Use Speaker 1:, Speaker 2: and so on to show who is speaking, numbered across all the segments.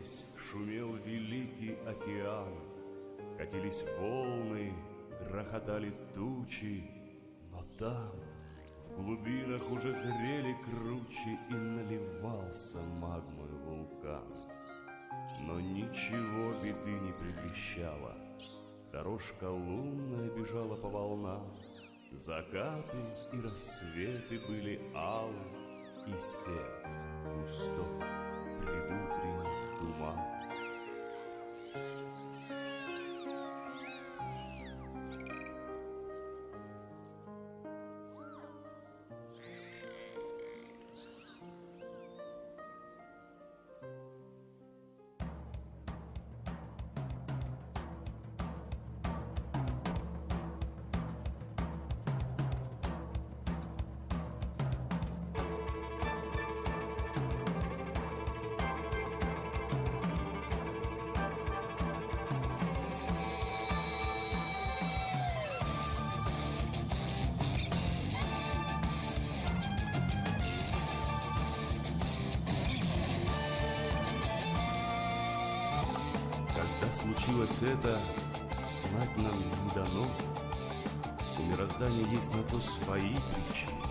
Speaker 1: здесь шумел великий океан, катились волны, грохотали тучи, но там, в глубинах, уже зрели кручи и наливался магмой вулкан. Но ничего беды не предвещало, дорожка лунная бежала по волнам, закаты и рассветы были алые, и сел густой предутренний туман. Случилось это, знать нам не дано. У мироздания есть на то свои причины.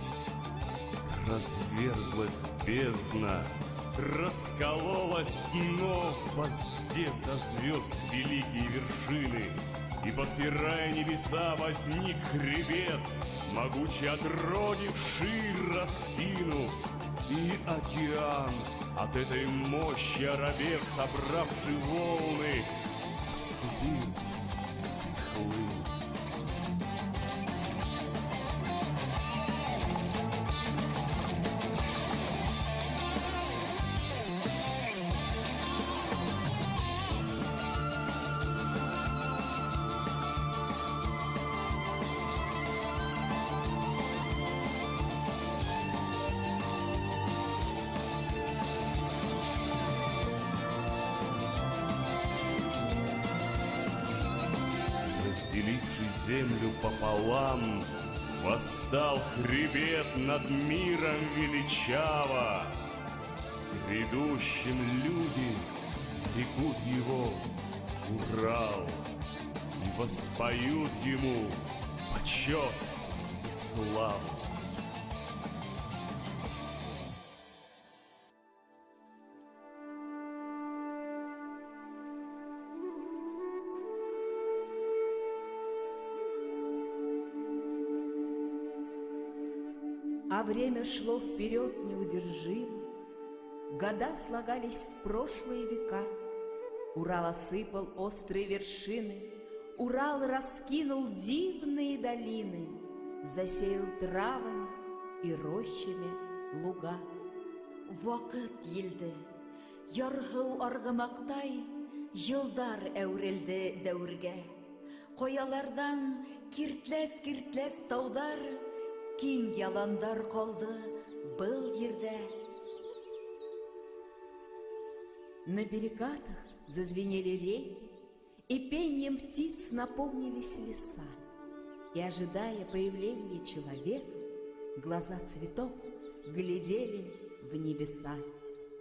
Speaker 1: Разверзлась бездна, раскололось дно, воздев до звезд великие вершины, и, подпирая небеса, возник хребет, могучий отроги вширь раскинув, и океан, от этой мощи оробев, собравший волны, вступил, схлынул. Разделивший землю пополам, восстал хребет над миром величаво. Грядущим люди рекут его Урал и воспоют ему почет и славу.
Speaker 2: А время шло вперед неудержимо, года слагались в прошлые века. Урал осыпал острые вершины, Урал раскинул дивные долины, засеял травами и рощами луга.
Speaker 3: Вакыт елді, ярғу арғымақтай, жылдар әурелді дәуірге. Қоялардан киртләс таудар, киң яландар қалды был ерде.
Speaker 2: На перекатах зазвенели реки, и пением птиц наполнились леса. И, ожидая появления человека, глаза цветов глядели в небеса.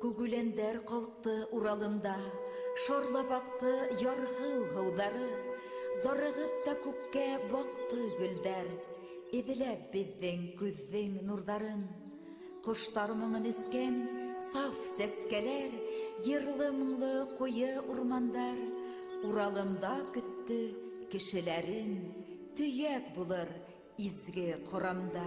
Speaker 3: Күгүләндәр калкты Уралымда, шарлап акты яргы һыудары, зарыгып та күккә бакты гөлдәр, эҙләп беҙҙең күҙҙең нурҙарын. Ҡоштар моңон эскән саф сәскәләр, йырлы-моңлы ҡуйы урмандар, Уралымда көттө кешеләрен, төйәк булыр изге ҡорамда.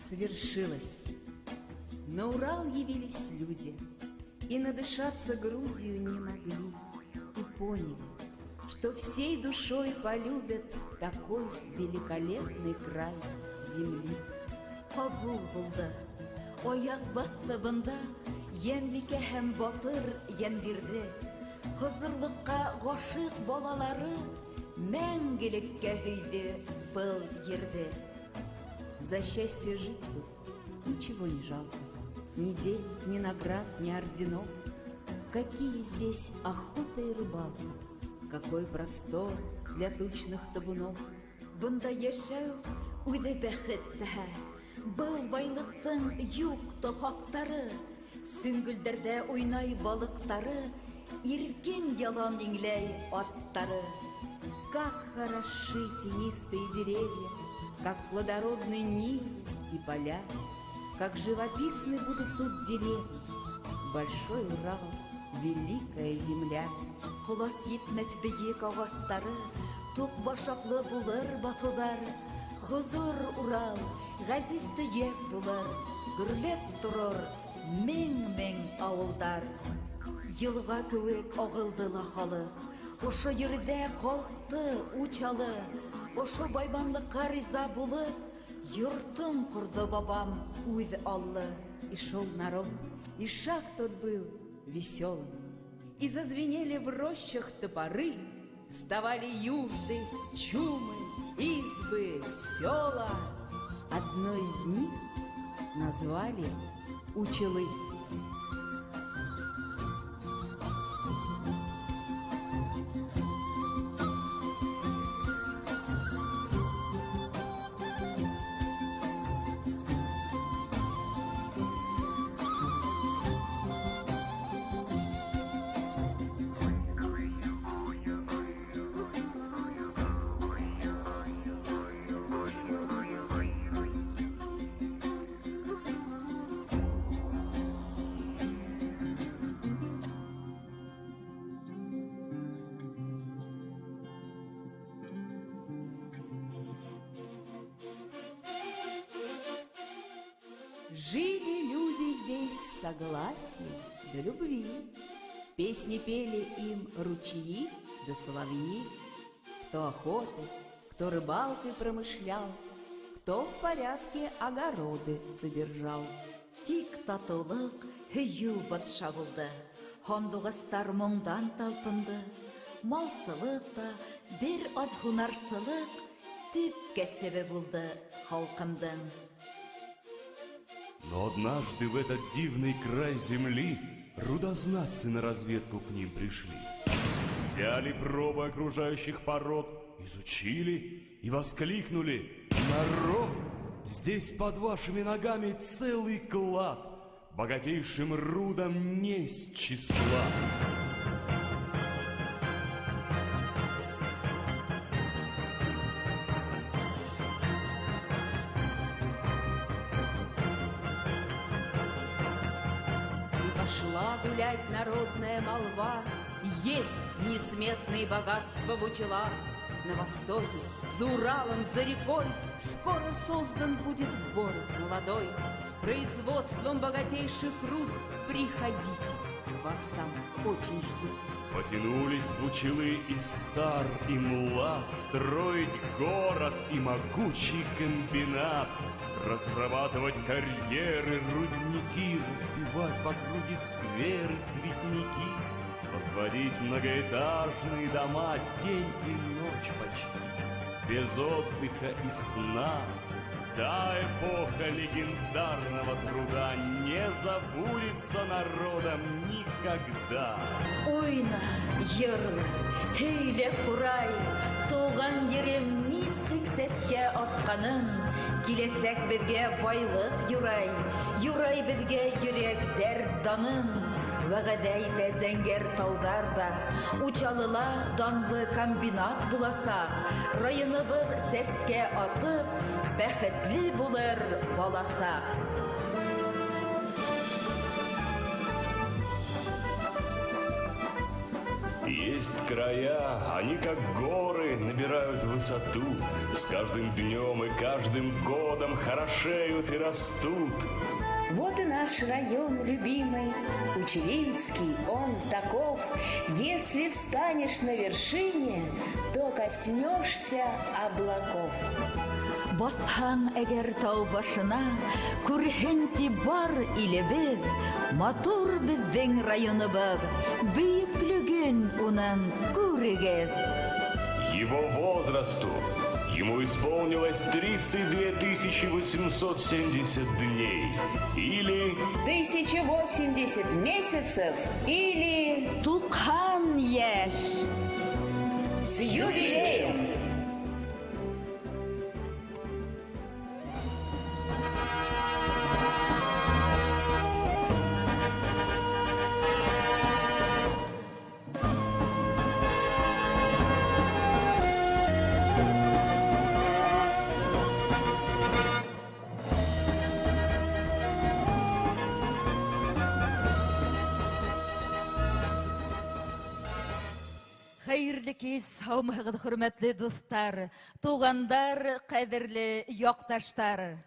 Speaker 2: Свершилось. На Урал явились люди, и надышаться грудью не могли, и поняли, что всей душой полюбят такой великолепный край земли.
Speaker 3: Кабул булды, аяк басты бында, Йәнбикә һәм батыр йән бирде. Хозурлыкка гашык балалары мәңгелеккә һөйде был ерде.
Speaker 2: За счастье жить тут ничего не жалко. Ни денег, ни наград, ни орденов. Какие здесь охота и рыбалка, какой простор для тучных табунов.
Speaker 3: Бында яшәү үзе бәхет тәһә. Был байлыктың юк хактары. Сөңгөлдәрдә уйнай балыктары, иркен ялан иңләй аттары.
Speaker 2: Как хороши тенистые деревья, как плодородны нивы и поля, как живописны будут тут деревни. Большой Урал, великая земля.
Speaker 3: Холас етмәс бейек агастары, тук башаклы булыр батулар. Хозур Урал, газиз төяк булыр, гөрләп торыр мең-мең авылдар. Елга кеүек агылдыла халык, ошо ердә калкты учалы. Ошо байбанлыкка риза булып, йортын курды бабам үз аллы.
Speaker 2: И шел народ, и шаг тот был веселым. И зазвенели в рощах топоры, вставали юрты, чумы, избы, села. Одно из них назвали Учелы. Жили люди здесь в согласии да любви. Песни пели им ручьи да соловьи. Кто охотой, кто рыбалкой промышлял, кто в порядке огороды содержал.
Speaker 3: Тик татулык, һөю батша булды. Хандугастар моңдан талпынды. Малсылык та, бер ад һунарсылык төп кәсебе булды халкымдың.
Speaker 1: Но однажды в этот дивный край земли рудознатцы на разведку к ним пришли. Взяли пробы окружающих пород, изучили и воскликнули: «Народ, здесь под вашими ногами целый клад, богатейшим рудом несть числа».
Speaker 2: Гулять народная молва, есть несметные богатства в Учелах. На востоке, за Уралом, за рекой скоро создан будет город молодой с производством богатейших руд. Приходите, вас там очень ждут.
Speaker 1: Потянулись в Учелы и стар, и млад строить город и могучий комбинат, разрабатывать карьеры, рудники, разбивать в округе скверы, цветники, возводить многоэтажные дома день и ночь почти, без отдыха и сна. Та эпоха легендарного труда не забудется народом никогда.
Speaker 3: Ойна, йырлы, һөйлә курай, туган ерем нисек сәскә атканын. Киләсәк безгә байлык юрай, юрай безгә йөрәктәр данын. Вәгъдә итә зәңгәр таударда, Учалыла данлы комбинат буласа. Районыбыз сәскә атып, бәхетле булыр баласа.
Speaker 1: Есть края, они как горы набирают высоту, с каждым днем и каждым годом хорошеют и растут.
Speaker 2: Вот и наш район любимый, Учелинский, он таков. Если встанешь на вершине, то коснешься облаков.
Speaker 3: Батһаң әгәр тау башына, күрһенти бар илебез, матур безнең районыбыз, бөеклеген унын күрегез.
Speaker 1: Его возрасту ему исполнилось 32 870 дней. Или
Speaker 2: 1080 месяцев или
Speaker 3: 90 яшь.
Speaker 2: с юбилеем.
Speaker 3: Хәерле кис, һаумыгыз, хөрмәтле дуслар, тугандар, кадерле якташлар.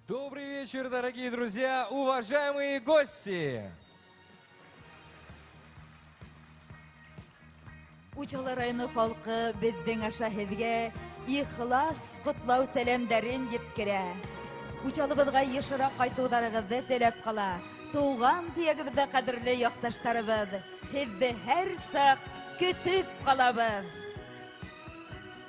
Speaker 4: Добрый вечер, дорогие друзья, уважаемые гости!
Speaker 3: Учалы районы халкы безнең шәһәргә ихлас котлау сәламнәрен җиткерә. Учалыбызга ешрак кайтуларыгызны теләп кала. Туган диягебездә кадерле якташларыбыз, һезне һәр сак көтеп калабыз.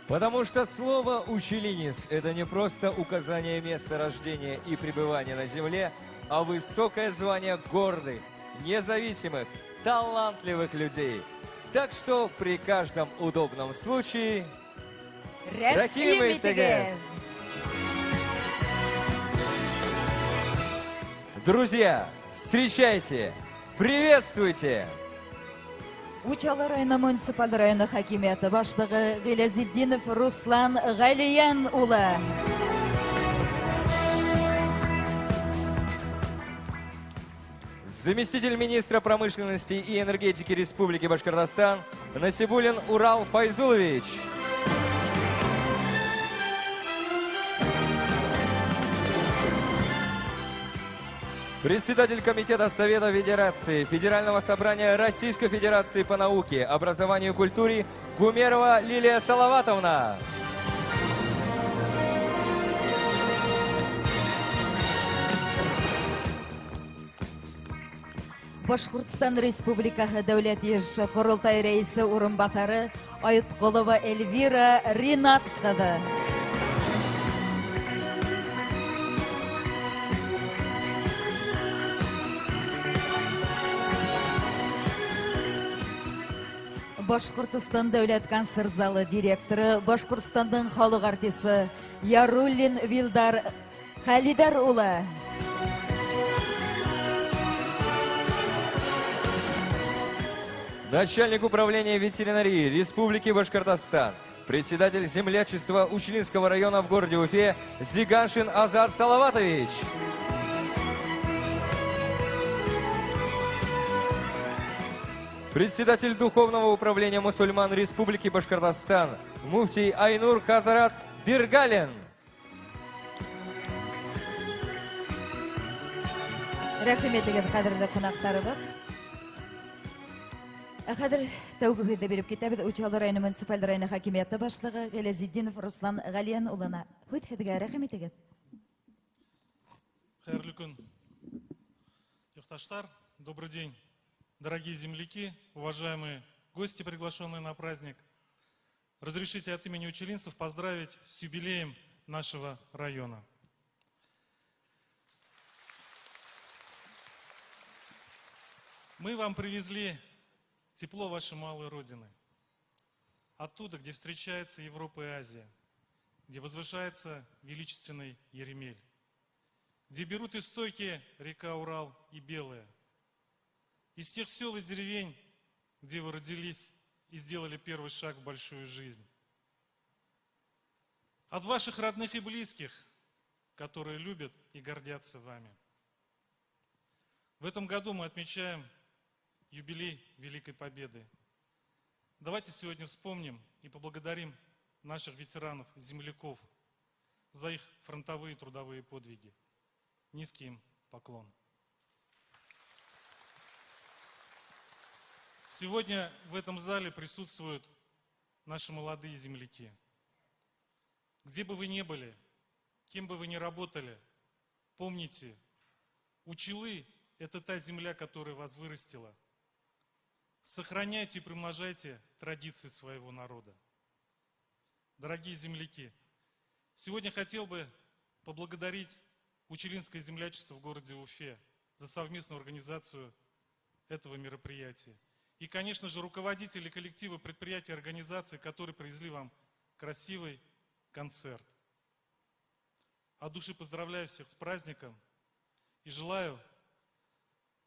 Speaker 4: Потому что слово «учелинец» — это не просто указание места рождения и пребывания на земле, а высокое звание гордых, независимых, талантливых людей. Так что при каждом удобном случае
Speaker 3: Рәхим итегез.
Speaker 4: Друзья, встречайте, приветствуйте!
Speaker 3: Учалы районы муниципаль районы хакимияты башлыгы Гилязетдинов Руслан Галиян улы.
Speaker 4: Заместитель министра промышленности и энергетики Республики Башкортостан Насибуллин Урал Файзулович. Председатель Комитета Совета Федерации Федерального собрания Российской Федерации по науке, образованию и культуре Гумерова Лилия Салаватовна.
Speaker 3: Башкортстан Республикасы Дәүләт Йыйышы Корылтай рәисе урынбасары Айткулова Эльвира Ринат кызы. Башкортстан Дәүләт концерт залы директоры, Башкортстанның халык артисты Яруллин Вилдар Халидар улы.
Speaker 4: Начальник управления ветеринарии Республики Башкортостан, председатель землячества Учелинского района в городе Уфе Зиганшин Азат Салаватович. Председатель Духовного управления мусульман Республики Башкортостан муфтий Айнур Казарат Биргалин.
Speaker 3: Рәхим итегез, кадерле кунактарыбыз. Хәзер тәүге һүзне биреп китәбез Учалы районы муниципаль районы хакимияты башлыгы Гилязетдинов Руслан Галиян улына. Һүзгә рәхим итегез.
Speaker 5: Хайрлы күн. Якташлар, добрый день. Дорогие земляки, уважаемые гости, приглашенные на праздник, разрешите от имени учелинцев поздравить с юбилеем нашего района. Мы вам привезли тепло вашей малой родины. Оттуда, где встречается Европа и Азия, где возвышается величественный Еремель, где берут истоки река Урал и Белая, из тех сел и деревень, где вы родились и сделали первый шаг в большую жизнь. От ваших родных и близких, которые любят и гордятся вами. В этом году мы отмечаем юбилей Великой Победы. Давайте сегодня вспомним и поблагодарим наших ветеранов, земляков за их фронтовые трудовые подвиги. Низкий им поклон. Сегодня в этом зале присутствуют наши молодые земляки. Где бы вы ни были, кем бы вы ни работали, помните, Училы – это та земля, которая вас вырастила. Сохраняйте и примножайте традиции своего народа. Дорогие земляки, сегодня хотел бы поблагодарить Училинское землячество в городе Уфе за совместную организацию этого мероприятия. И, конечно же, руководители коллектива предприятий и организаций, которые привезли вам красивый концерт. От души поздравляю всех с праздником и желаю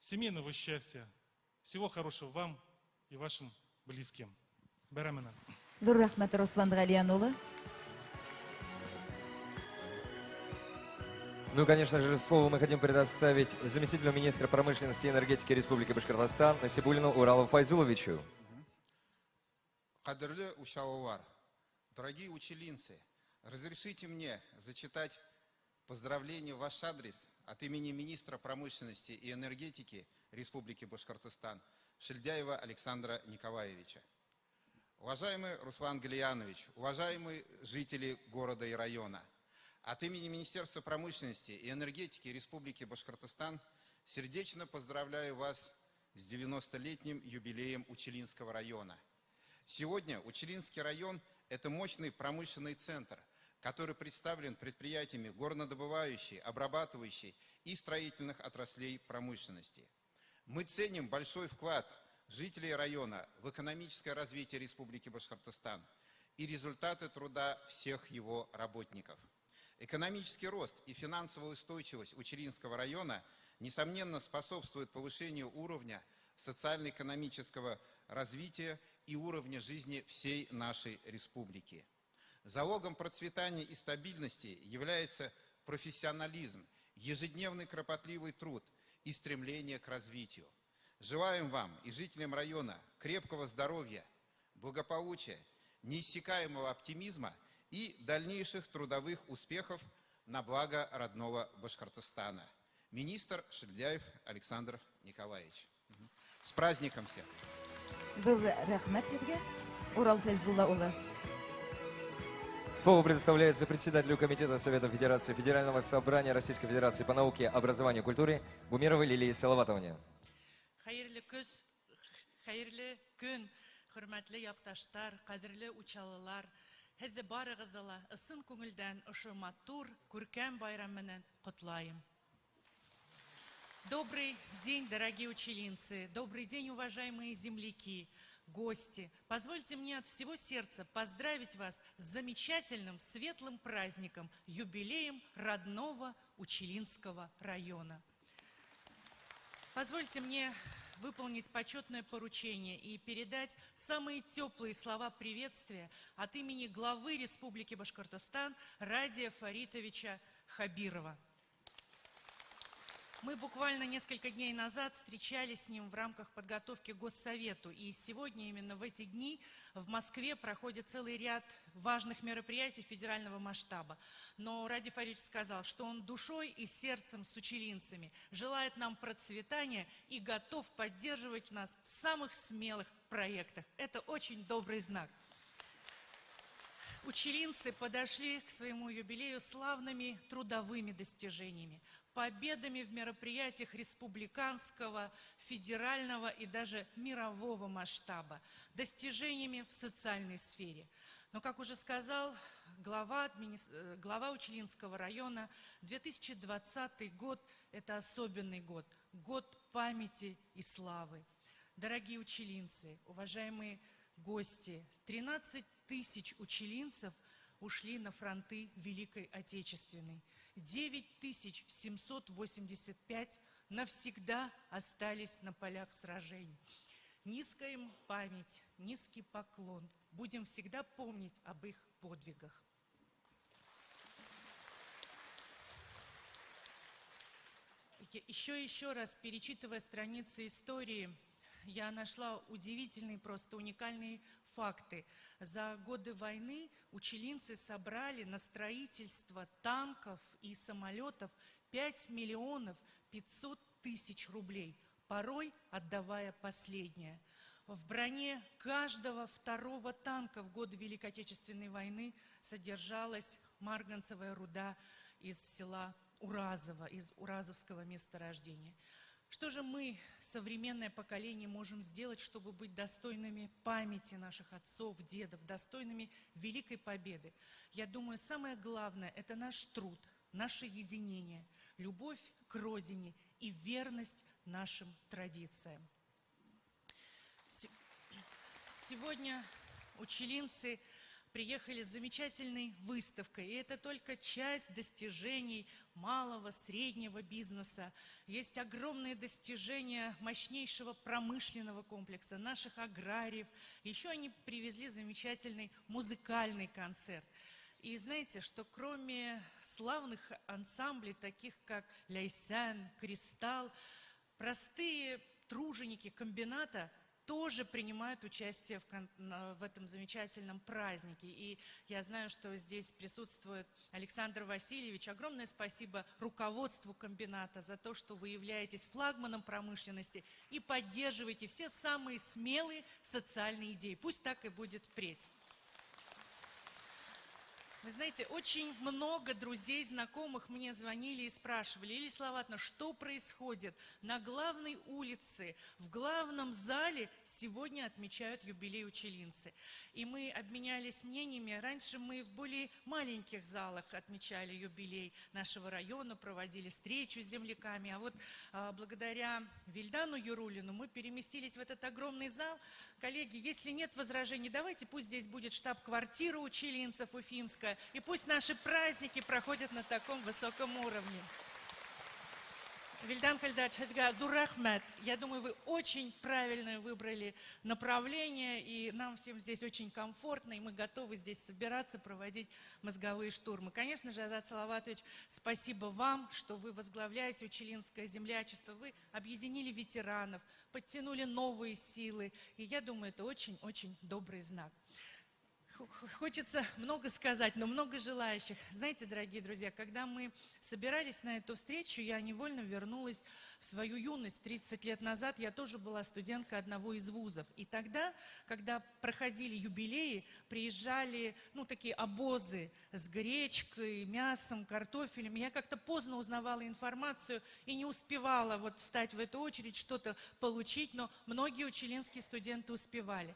Speaker 5: семейного счастья. Всего хорошего вам и вашим близким. Бәрамина.
Speaker 3: Зур рәхмәт, Руслан Галиян улы.
Speaker 4: Ну и, конечно же, слово мы хотим предоставить заместителю министра промышленности и энергетики Республики Башкортостан Насибуллину Уралу Файзуловичу.
Speaker 6: Кадрлы учалылар, дорогие училинцы, разрешите мне зачитать поздравления в ваш адрес от имени министра промышленности и энергетики Республики Башкортостан Шильдяева Александра Николаевича. Уважаемый Руслан Галиянович, уважаемые жители города и района, от имени Министерства промышленности и энергетики Республики Башкортостан сердечно поздравляю вас с 90-летним юбилеем Училинского района. Сегодня Училинский район – это мощный промышленный центр, который представлен предприятиями горнодобывающей, обрабатывающей и строительных отраслей промышленности. Мы ценим большой вклад жителей района в экономическое развитие Республики Башкортостан и результаты труда всех его работников. Экономический рост и финансовая устойчивость Училинского района, несомненно, способствуют повышению уровня социально-экономического развития и уровня жизни всей нашей республики. Залогом процветания и стабильности является профессионализм, ежедневный кропотливый труд и стремление к развитию. Желаем вам и жителям района крепкого здоровья, благополучия, неиссякаемого оптимизма и дальнейших трудовых успехов на благо родного Башкортостана. Министр Шильдяев Александр Николаевич. С праздником всех!
Speaker 3: Зур рәхмәт һеҙгә, Урал Фәйзулла улы.
Speaker 4: Слово предоставляется председателю Комитета Совета Федерации Федерального собрания Российской Федерации по науке, образованию и культуре Гумеровой Лилии Салаватовне.
Speaker 7: Хәерле көн, хөрмәтле якташтар, кадерле учалылар, һеҙҙе барығыҙҙы ла ысын күңелдән ошо матур, күркәм байрам менән ҡотлайым. Добрый день, дорогие училинцы, добрый день, уважаемые земляки, гости. Позвольте мне от всего сердца поздравить вас с замечательным, светлым праздником, юбилеем родного Училинского района. Позвольте мне выполнить почетное поручение и передать самые теплые слова приветствия от имени главы Республики Башкортостан Радия Фаритовича Хабирова. Мы буквально несколько дней назад встречались с ним в рамках подготовки к Госсовету. И сегодня, именно в эти дни, в Москве проходит целый ряд важных мероприятий федерального масштаба. Но Радий Фаритович сказал, что он душой и сердцем с училинцами желает нам процветания и готов поддерживать нас в самых смелых проектах. Это очень добрый знак. Училинцы подошли к своему юбилею славными трудовыми достижениями, победами в мероприятиях республиканского, федерального и даже мирового масштаба, достижениями в социальной сфере. Но, как уже сказал глава Училинского района, 2020 год – это особенный год, год памяти и славы. Дорогие училинцы, уважаемые гости, 13 тысяч училинцев ушли на фронты Великой Отечественной. 9785 навсегда остались на полях сражений. Низкая им память, низкий поклон. Будем всегда помнить об их подвигах. Еще раз перечитывая страницы истории, я нашла удивительные, просто уникальные факты. За годы войны училинцы собрали на строительство танков и самолетов 5 миллионов 500 тысяч рублей, порой отдавая последнее. В броне каждого второго танка в годы Великой Отечественной войны содержалась марганцевая руда, из села Уразово, из Уразовского месторождения. Что же мы, современное поколение, можем сделать, чтобы быть достойными памяти наших отцов, дедов, достойными великой победы? Я думаю, самое главное – это наш труд, наше единение, любовь к родине и верность нашим традициям. Сегодня училинцы приехали с замечательной выставкой, и это только часть достижений малого, среднего бизнеса. Есть огромные достижения мощнейшего промышленного комплекса, наших аграриев. Еще они привезли замечательный музыкальный концерт. И знаете, что кроме славных ансамблей, таких как Ляйсан, Кристалл, простые труженики комбината тоже принимают участие в этом замечательном празднике. И я знаю, что здесь присутствует Александр Васильевич. Огромное спасибо руководству комбината за то, что вы являетесь флагманом промышленности и поддерживаете все самые смелые социальные идеи. Пусть так и будет впредь. Вы знаете, очень много друзей, знакомых мне звонили и спрашивали: Лилия Салаватовна, что происходит? На главной улице, в главном зале сегодня отмечают юбилей училинцы. И мы обменялись мнениями. Раньше мы в более маленьких залах отмечали юбилей нашего района, проводили встречу с земляками. А вот благодаря Вильдану Юрулину мы переместились в этот огромный зал. Коллеги, если нет возражений, давайте пусть здесь будет штаб-квартира училинцев Уфимская. И пусть наши праздники проходят на таком высоком уровне. Вильдан Хальдачхадга, дурахмет. Я думаю, вы очень правильно выбрали направление, и нам всем здесь очень комфортно, и мы готовы здесь собираться, проводить мозговые штурмы. Конечно же, Азат Салаватович, спасибо вам, что вы возглавляете училинское землячество. Вы объединили ветеранов, подтянули новые силы, и я думаю, это очень-очень добрый знак. Хочется много сказать, но много желающих. Знаете, дорогие друзья, когда мы собирались на эту встречу, я невольно вернулась в свою юность. 30 лет назад я тоже была студенткой одного из вузов. И тогда, когда проходили юбилеи, приезжали, такие обозы с гречкой, мясом, картофелем. Я как-то поздно узнавала информацию и не успевала встать в эту очередь, что-то получить, но многие училинские студенты успевали.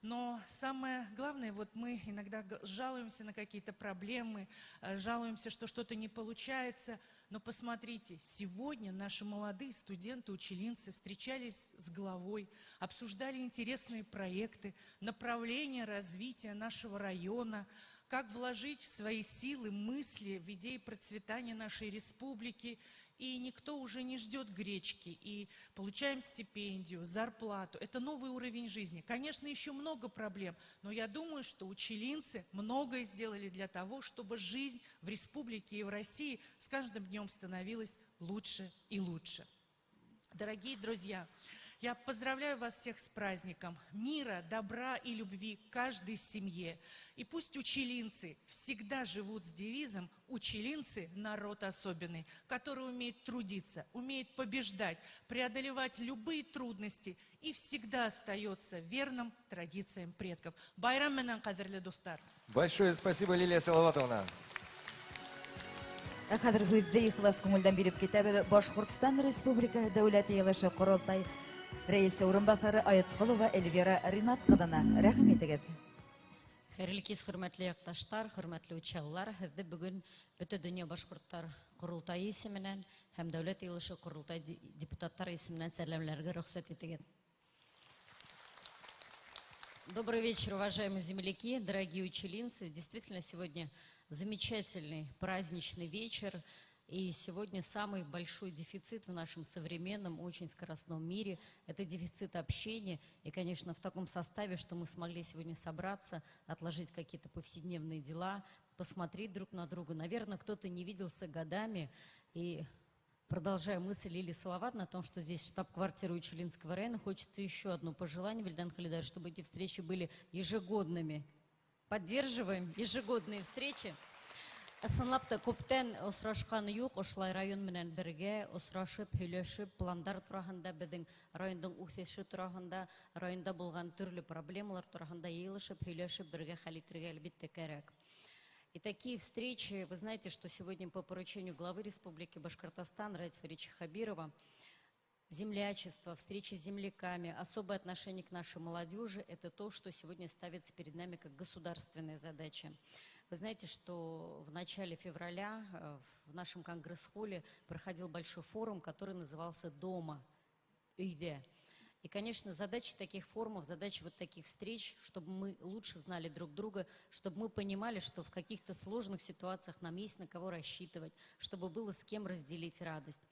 Speaker 7: Но самое главное, мы иногда жалуемся на какие-то проблемы, жалуемся, что что-то не получается. Но посмотрите, сегодня наши молодые студенты, училинцы встречались с главой, обсуждали интересные проекты, направления развития нашего района, как вложить свои силы, мысли в идеи процветания нашей республики. И никто уже не ждет гречки, и получаем стипендию, зарплату. Это новый уровень жизни. Конечно, еще много проблем, но я думаю, что училинцы многое сделали для того, чтобы жизнь в республике и в России с каждым днем становилась лучше и лучше. Дорогие друзья, я поздравляю вас всех с праздником мира, добра и любви каждой семье. И пусть училинцы всегда живут с девизом «Училинцы – народ особенный», который умеет трудиться, умеет побеждать, преодолевать любые трудности и всегда остается верным традициям предков. Байрам менен кадерле достар.
Speaker 4: Большое спасибо, Лилия Салаватовна.
Speaker 3: Хәзер хүддә ихлас күңелдән биреп китәбез Башкортстан Республика Дәүләт Йыелышы Корылтай рәисе урынбасары Аятқолова Эльвира Ринатқызына рәхмәт итегез.
Speaker 8: Хәерле хөрмәтле якташлар, хөрмәтле учаллар, һезне бүген Бөтен дөнья башкортлар Корылтайы исеменнән һәм Дәүләт Йыелышы Корылтай депутаттары исеменнән сәламләргә рөхсәт итегез. Добрый вечер, уважаемые земляки, дорогие училинцы. Действительно, сегодня замечательный праздничный вечер. И сегодня самый большой дефицит в нашем современном, очень скоростном мире – это дефицит общения. И, конечно, в таком составе, что мы смогли сегодня собраться, отложить какие-то повседневные дела, посмотреть друг на друга. Наверное, кто-то не виделся годами. И, продолжая мысль Лилии Салаватовны о том, что здесь штаб-квартира Училинского района, хочется еще одно пожелание, Вильдан Халидарович, чтобы эти встречи были ежегодными. Поддерживаем ежегодные встречи. Ысынлап та күптән осрашканы юк, Ошлай район менән бергә осрашып, һөйләшеп, пландар турында, безнең районның үсеше турында, районда булган төрле проблемалар турында йыелышып, һөйләшеп, бергә хәл итәргә әлбәттә кирәк. И такие встречи, вы знаете, что сегодня по поручению главы Республики Башкортостан Радифа Ильича Хабирова землячество, встречи с земляками, особое отношение к нашей молодежи – это то, что сегодня ставится перед нами как государственная задача. Вы знаете, что в начале февраля в нашем конгресс-холле проходил большой форум, который назывался «Дома», «Үйде». И, конечно, задача таких форумов, задача вот таких встреч, чтобы мы лучше знали друг друга, чтобы мы понимали, что в каких-то сложных ситуациях нам есть на кого рассчитывать, чтобы было с кем разделить радость.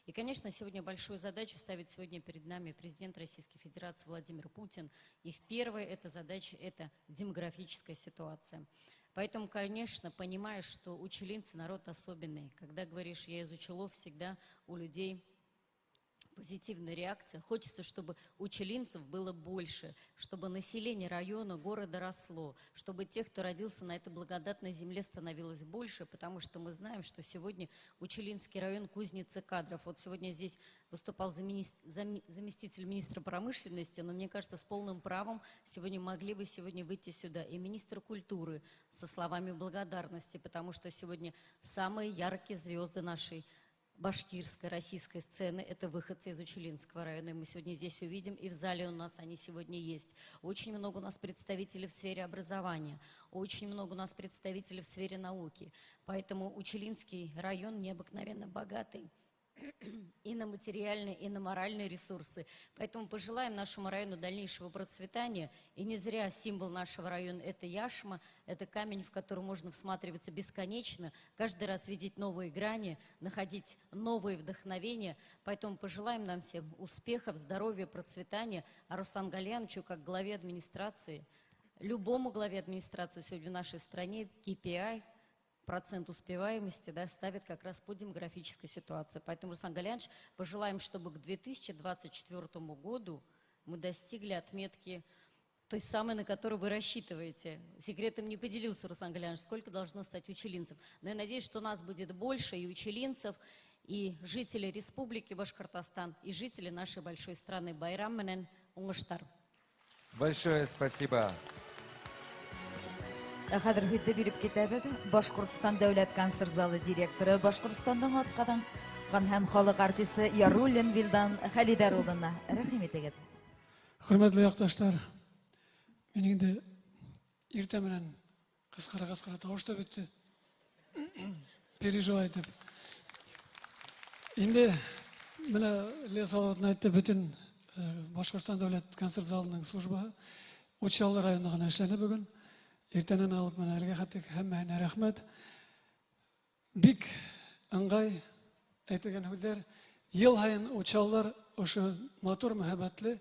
Speaker 8: И, конечно, сегодня большую задачу ставит сегодня перед нами президент Российской Федерации Владимир Путин. И в первой эта задача – это демографическая ситуация. Поэтому, конечно, понимаешь, что училинцы народ особенный. Когда говоришь «я из Учелов», всегда у людей позитивная реакция. Хочется, чтобы училинцев было больше, чтобы население района, города росло, чтобы тех, кто родился на этой благодатной земле, становилось больше, потому что мы знаем, что сегодня Училинский район кузница кадров. Вот сегодня здесь выступал заместитель министра промышленности, но мне кажется, с полным правом сегодня могли бы выйти сюда и министр культуры со словами благодарности, потому что сегодня самые яркие звезды нашей башкирской, российской сцены – это выходцы из Училинского района. И мы сегодня здесь увидим, и в зале у нас они сегодня есть. Очень много у нас представителей в сфере образования, очень много у нас представителей в сфере науки. Поэтому Училинский район необыкновенно богатый и на материальные, и на моральные ресурсы. Поэтому пожелаем нашему району дальнейшего процветания. И не зря символ нашего района – это яшма, это камень, в который можно всматриваться бесконечно, каждый раз видеть новые грани, находить новые вдохновения. Поэтому пожелаем нам всем успехов, здоровья, процветания. А Руслану Галияновичу, как главе администрации, любому главе администрации сегодня в нашей стране KPI, процент успеваемости, да, ставит как раз по демографической ситуации. Поэтому, Руслан Галиянович, пожелаем, чтобы к 2024 году мы достигли отметки той самой, на которую вы рассчитываете. Секретом не поделился Руслан Галиянович, сколько должно стать училинцев. Но я надеюсь, что нас будет больше и училинцев, и жителей Республики Башкортостан, и жителей нашей большой страны. Байрам менен уңыштар.
Speaker 4: Большое спасибо.
Speaker 3: Хәзер хитте биреп китәбез. Башкортстан дәүләт концерт залы директоры, Башкортстанның аткадан һәм халык артисты Яруллин Вилдан Халидар улына рәхим итегез.
Speaker 9: Хөрмәтле якташлар, мин инде иртә менән кыскара тавышта бетте. Переживай итеп. Инде менә Лесоватны әйтте, бөтен Башкортстан дәүләт концерт залының службаһы Учалы районында гына эшләнә бүген. Иртәннән алып менә әлегә хәтта һәммәһенә рәхмәт. Бик ыңгай әйтелгән һүзләр. Ел һайын Учалылар ошо матур мәхәббәтле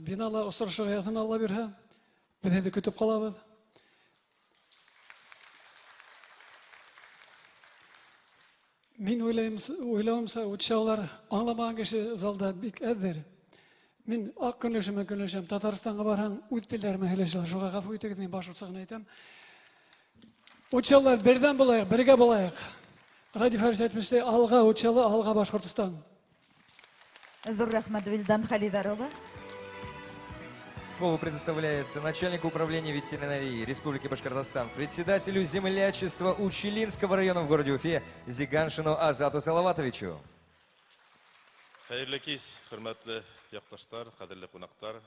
Speaker 9: бинала осрашырга язын Алла бирһә, без әйдә көтеп калабыз. Мин уйлавымса, Учалылар аңламаган кеше залда бик әҙер. Мин ак көнләшәм, Татарстанга барһаң, үз телләремә һөйләшәләр. Шуга гафу итегез, мин башкортча гына әйтәм. Учалылар бердәм булайык, бергә булайык. Радиф Ильич әйтмеште, алга Учалы, алга Башкортстан.
Speaker 3: Зур рәхмәт Вилдан Халидар улы.
Speaker 4: Слово предоставляется начальнику управления ветеринарии Республики Башкортостан, председателю землячества Училинского района в городе Уфе Зиганшину Азату Салаватовичу.
Speaker 10: Хәерле кис, хөрмәтле якташлар, кадерле кунаклар.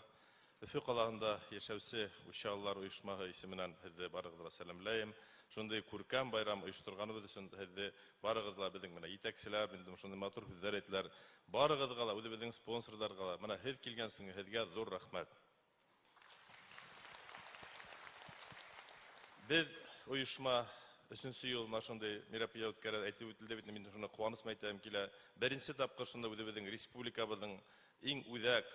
Speaker 10: Өфе каласында яшәүче Учалылар оешмасы исеменнән һезне барыгызга сәламләйм. Шундый күркәм байрам оештырганыбыз өчен һезне барыгызга безнең менә итәкчеләр, безнең шундый матур һүзләр әйттеләр. Барыгызга ла, үзебезнең спонсорларга, менә һез килгәнсез, һезгә зур рәхмәт. Biz оешма 3-нче ел шундый мероприятие үткәрә, әйтеп үтелде бит, мин шуны куанычмы әйтәм килә. Беренче тапкыр шунда үзебезнең республикабызның иң үзәк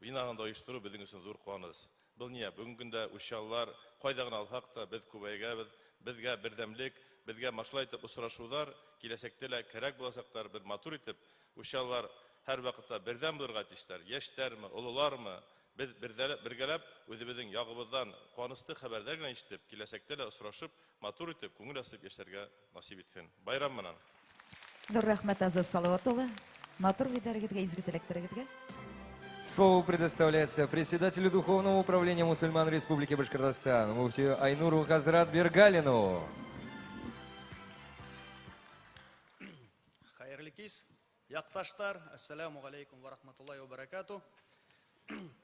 Speaker 10: бинагында оештыру безнең өчен зур куаныч. Бу ния бүгенге көндә Учалылар кайда гына алсак та без күбәйгәбез, безгә бердәмлек, безгә машлай итеп очрашулар киләчәктә лә кирәк булачаклар, бер матур итеп Учалылар һәр вакытта бердәм булырга тиешләр. Яшьтәрме, олылармы, biz бергәләп үзебезнең ягыбыздан куанычлы хәбәрләр генә ишетеп, киләчәктә дә очрашып, матур итеп, күңел ачып яшәргә насип итсен. Байрам менән.
Speaker 3: Зур рәхмәт Азат Салават улы. Матур видәрегезгә, изге теләкләрегезгә.
Speaker 4: Слово предоставляется председателю Духовного управления мусульман Республики Башкортостан, муфтию Айнуру Хазрат Бергалину.
Speaker 11: Хайырлы кис, якташтар, ассаламу алейкум ва рахматуллахи ва баракату.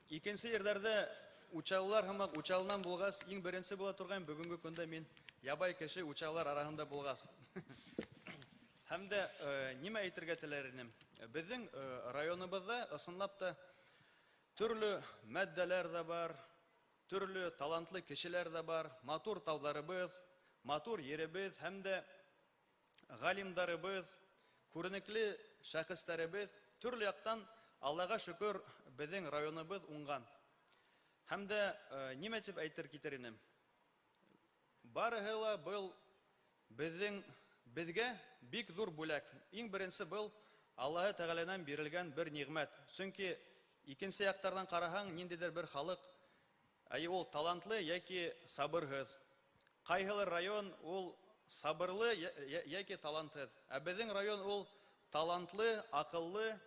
Speaker 11: Икенче ерләрдә учаллар һәм учалнан булгас, иң беренче була торган бүгенге көндә мин ябай кеше учаллар арасында булгас. Һәм дә нимә әйтергә теләр идем? Безнең районыбызда ысынлап та төрле матдәләр дә бар, төрле талантлы кешеләр дә бар, матур тауларыбыз, матур еребез һәм дә галимдарыбыз, күренекле шәхесләребез төрле яктан Аллага шөкер безнең районыбыз уңган. Һәм дә нимә дип әйтер китер идем? Барыһы ла был безгә бик зур бүләк. Иң беренче был Аллаһ Тәгаләнән бирелгән бер ниғмәт. Чөнки икенче яктардан караһаң, ниндидер бер халык, ул талантлы яки сабырһыз. Кайһылыр район ул сабырлы яки талантсыз. Ә безнең район ул талантлы, акыллы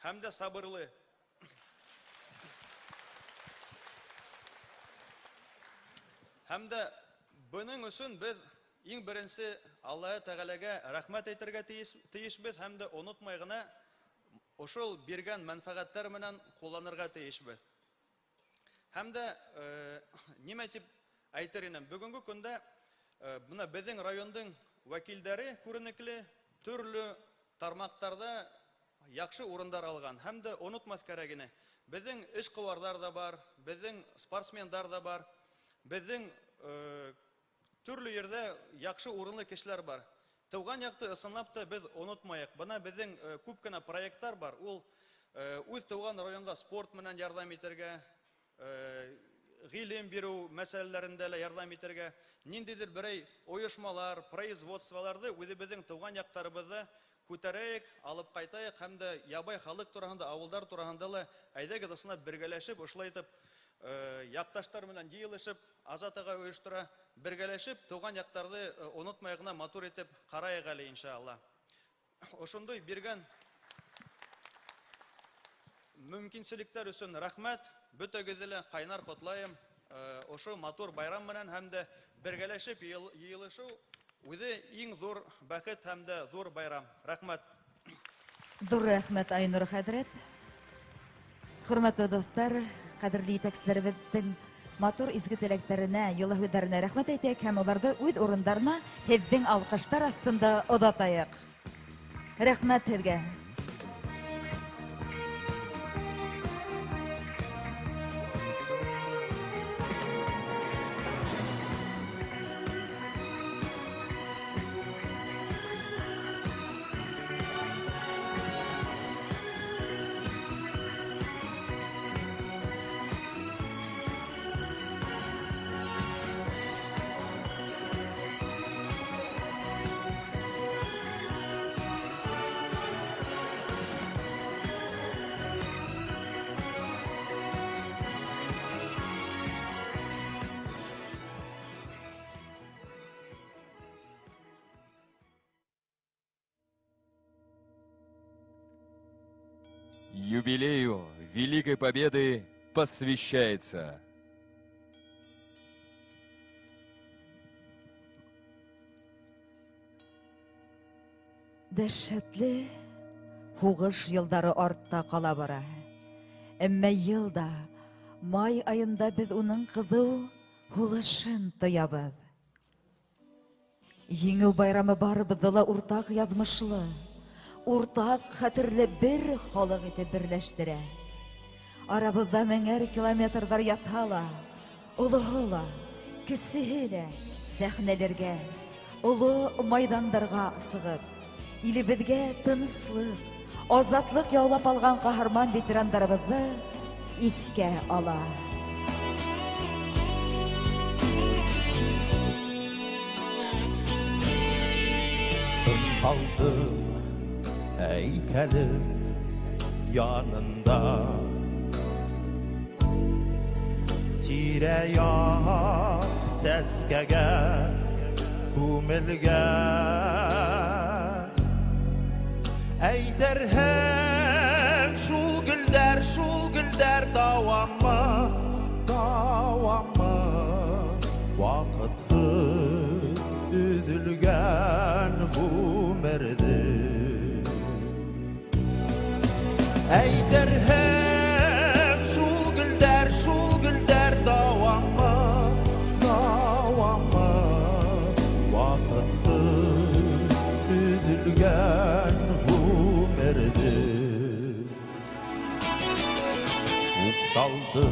Speaker 11: һәм дә сабырлы. Һәм дә буның өчен без иң беренче Аллаһ Тәгаләгә рәхмәт әйтергә тиешбез һәм дә онытмай гына ошол биргән мәнфәгатьләр менән кулланырга тиешбез. Һәм дә нимә дип әйтер идем? Бүгенге көндә буна безнең райондың вәкилләре күренекле төрле тармактарда яхшы урындар алган. Һәм дә онытмас кирәк ине. Безнең эшкуарлар да бар, безнең спортсмендар да бар, безнең төрле ердә яхшы урынлы кешеләр бар. Туган якты ысынлап та без онытмаек. Бына безнең күп кенә проектлар бар. Ул үз туган районга спорт менән ярдәм итәргә, гыйлем бирү мәсьәләләрендә дә ярдәм итәргә, ниндидер берәй оешмалар, производстволарды үзебезнең туган яктарыбызда күтәрәйек, алып кайтайык һәм дә ябай халык турында, авылдар турында ла әйдәгез ысынлап бергәләшеп, ошылай итеп якташтар белән җыелышып, азатыга оештыра, бергәләшеп, туган яктарды онытмай гына матур итеп караек әле иншалла. Ошондый биргән мөмкинчелектәр өчен рәхмәт, бөтәгезгә кайнар котлайым. Ошо матур байрам менән һәм дә бергәләшеп җыелышу үзе иң зур бәхет һәм дә зур байрам. Рәхмәт.
Speaker 3: Зур рәхмәт Айнур хәзрәт. Хөрмәтле достар, кадерле итәкчеләребезнең матур изге теләкләренә, йылы һүзләренә рәхмәт әйтәк һәм аларны үз урыннарына һезнең алкышлар астында озатайык. Рәхмәт һезгә.
Speaker 4: Юбилею Великой Победы посвящается
Speaker 3: Дәһшәтле хугыш елдары артта кала бара. Әмма елда, май айында без уның кызу хулышын тоябыз. Җиңү байрамы барыбызда ла уртак язмышлы, уртак хәтерле бер халык итеп берләштерә. Арабызда меңәр километрлар ятала, улыһыла, кесеһелә сәхнәләргә, улы майдандарга сыгып, илебезгә тыныслык, азатлык яулап алган каһарман ветерандарыбызны искә ала.
Speaker 12: Kaldım heykeli yanında, tireyak seskege kumilge, eyder hem şu güller шул гүлдәр давамы, давамы. Вакытсыз үзүлгән гүмерде. Әйтерһең шул гүлдәр давамы, давамы. Вакытсыз үзүлгән гүмерде. Укталды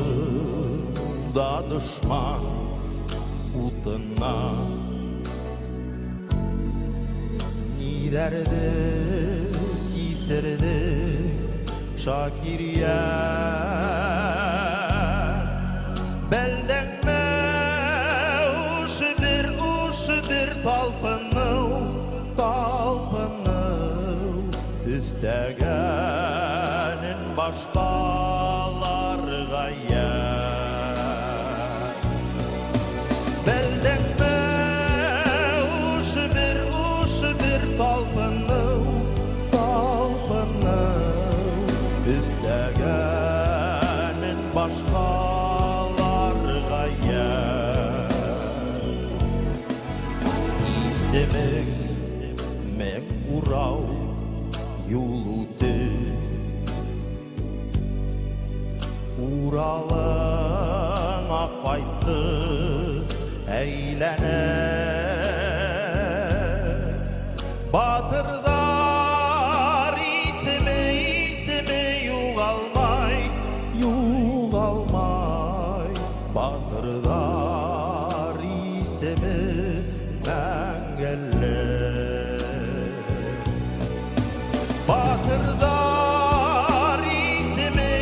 Speaker 12: да дошман утына, ниләрде кисерде Шакирия. Белдеңме ушы бер талпыну, үстәгәнен башкаларга я. Белдеңме ушы бер талпыну, үстәгәнен башкаларга я. Исемең мен урау юлуты, Уралыңа кайтты әйләнә. Батырдар исеме югалмай, Батырдар исеме мәңгелле. Батырдар исеме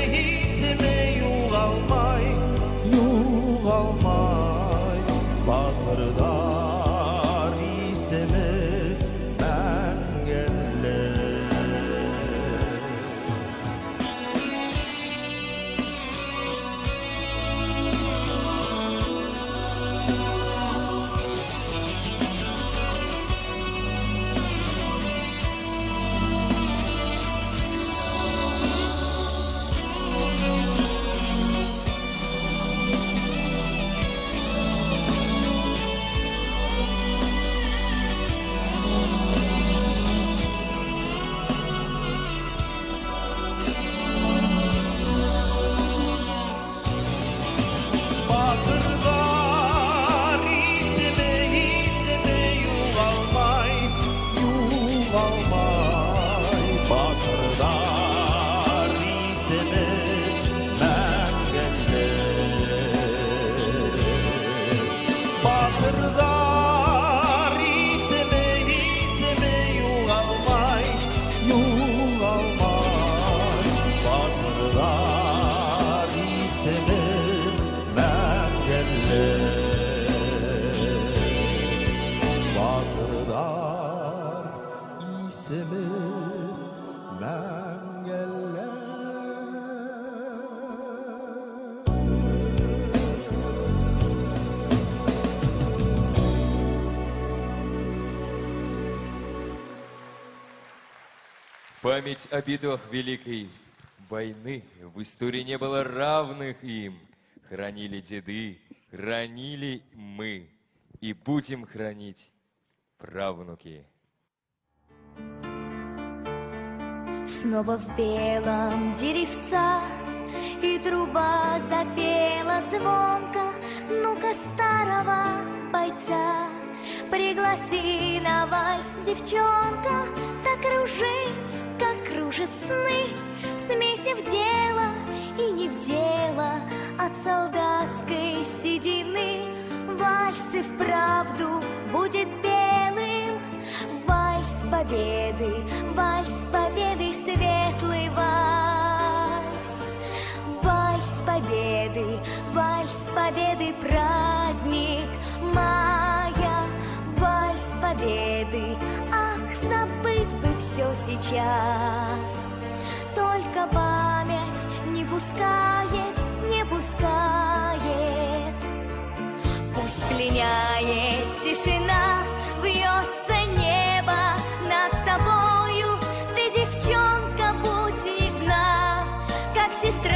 Speaker 12: югалмай, Батырдар исеме мәңгелле. Батырдар исеме югалмай, Батырдар исеме мәңгелле. Батырдар исеме югалмай, Батырдар исеме мәңгелле. Батырдар исеме мәңгелле.
Speaker 4: Память о битвах Великой войны. В истории не было равных им. Хранили деды, хранили мы. И будем хранить правнуки.
Speaker 13: Снова в белом деревца, и труба запела звонко. Ну-ка, старого бойца пригласи на вальс, девчонка. Так кружи, как кружат сны, смеси в дело и не в дело от солдатской седины. Вальс и вправду будет белым, вальс победы, светлый вальс. Вальс победы, праздник мая, вальс победы. Ах, забыть бы все сейчас, только память не пускает. Пусть пленяет тишина, вьется небо над тобою. Ты, девчонка, будь нежна, как сестра.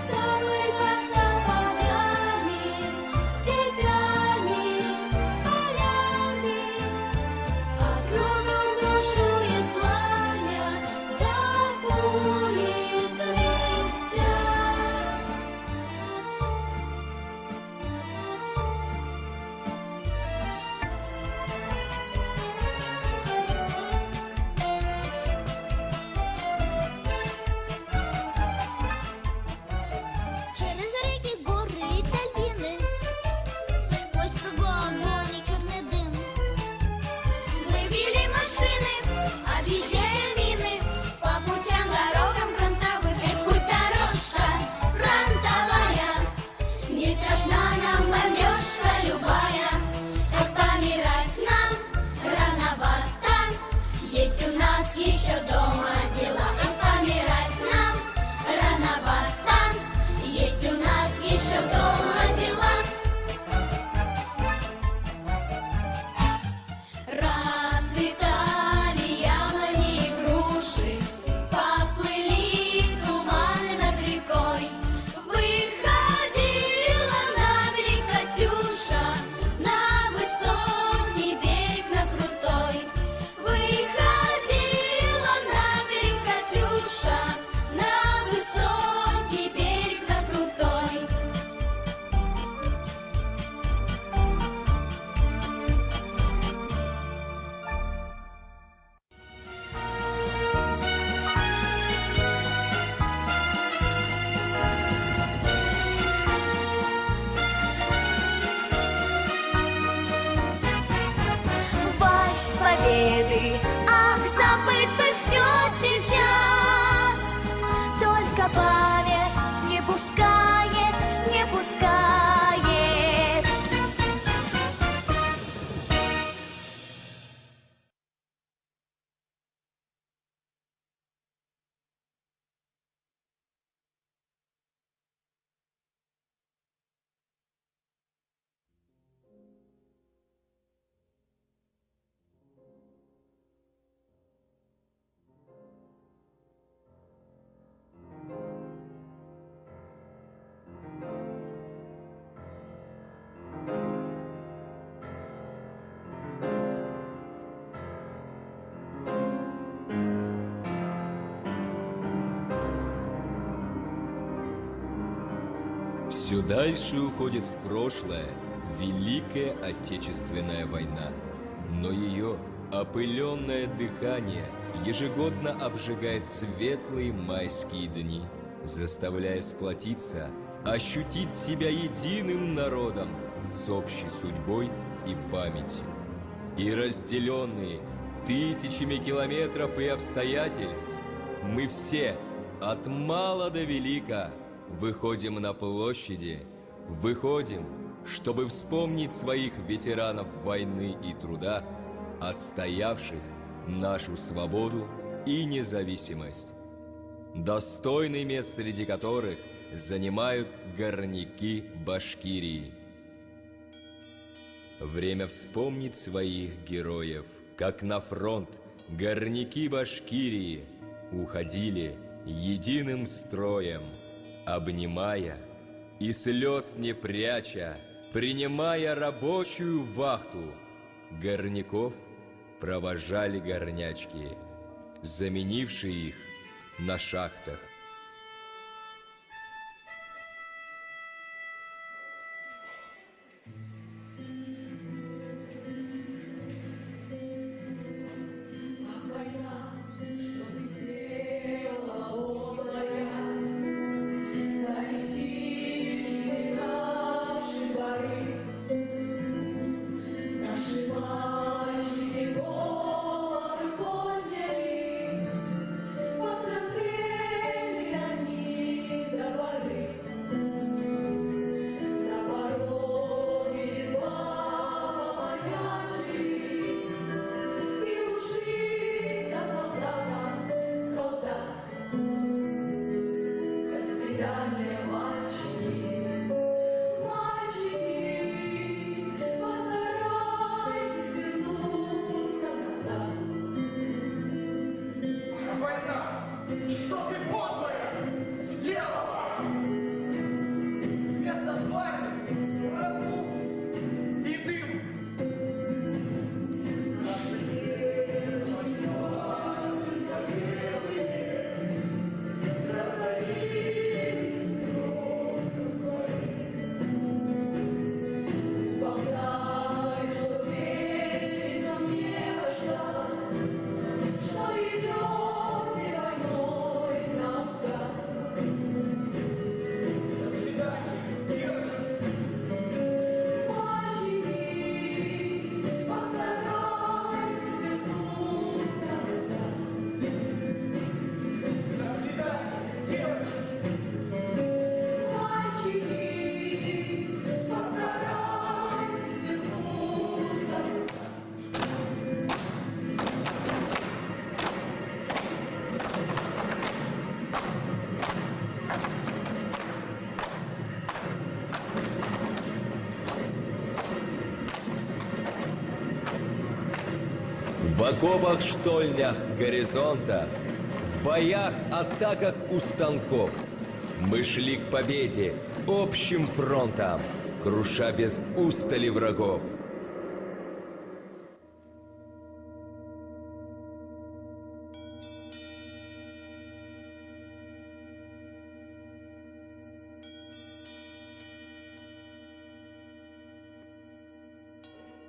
Speaker 13: забыть под сапогами, степями, полями, а кругом бушует пламя, да пули свистят.
Speaker 14: Через реки, горы и долины, сквозь кругом горный черный дым.
Speaker 13: Мы били машины, объезжая мины, по путям, дорогам фронтовым. Эх, путь дорожка фронтовая, не страшна нам бомбежка любая. Как помирать нам рановато, есть у нас еще дома дела. Как помирать нам рановато, есть у нас еще дома дела. Расцветали яблони и груши, поплыли туманы над рекой. Выходила на берег Катюша, на высокий берег, на крутой. Выходила на берег Катюша, на высокий берег, на крутой. Вальс победы, ах, забыть бы все сейчас. Только память не пускает, не пускает.
Speaker 15: Все дальше уходит в прошлое Великая Отечественная война, но ее опыленное дыхание ежегодно обжигает светлые майские дни, заставляя сплотиться, ощутить себя единым народом с общей судьбой и памятью. И разделенные тысячами километров и обстоятельств, мы все, от мала до велика, выходим на площади, выходим, чтобы вспомнить своих ветеранов войны и труда, отстоявших нашу свободу и независимость. Достойный мест среди которых занимают горняки Башкирии. Время вспомнить своих героев, как на фронт горняки Башкирии уходили единым строем, обнимая и слез не пряча, принимая рабочую вахту. Горняков провожали горнячки, заменившие их на шахтах.
Speaker 13: Возрастили
Speaker 15: В окопах, штольнях, горизонтах, в боях, атаках у станков мы шли к победе общим фронтом, круша без устали врагов.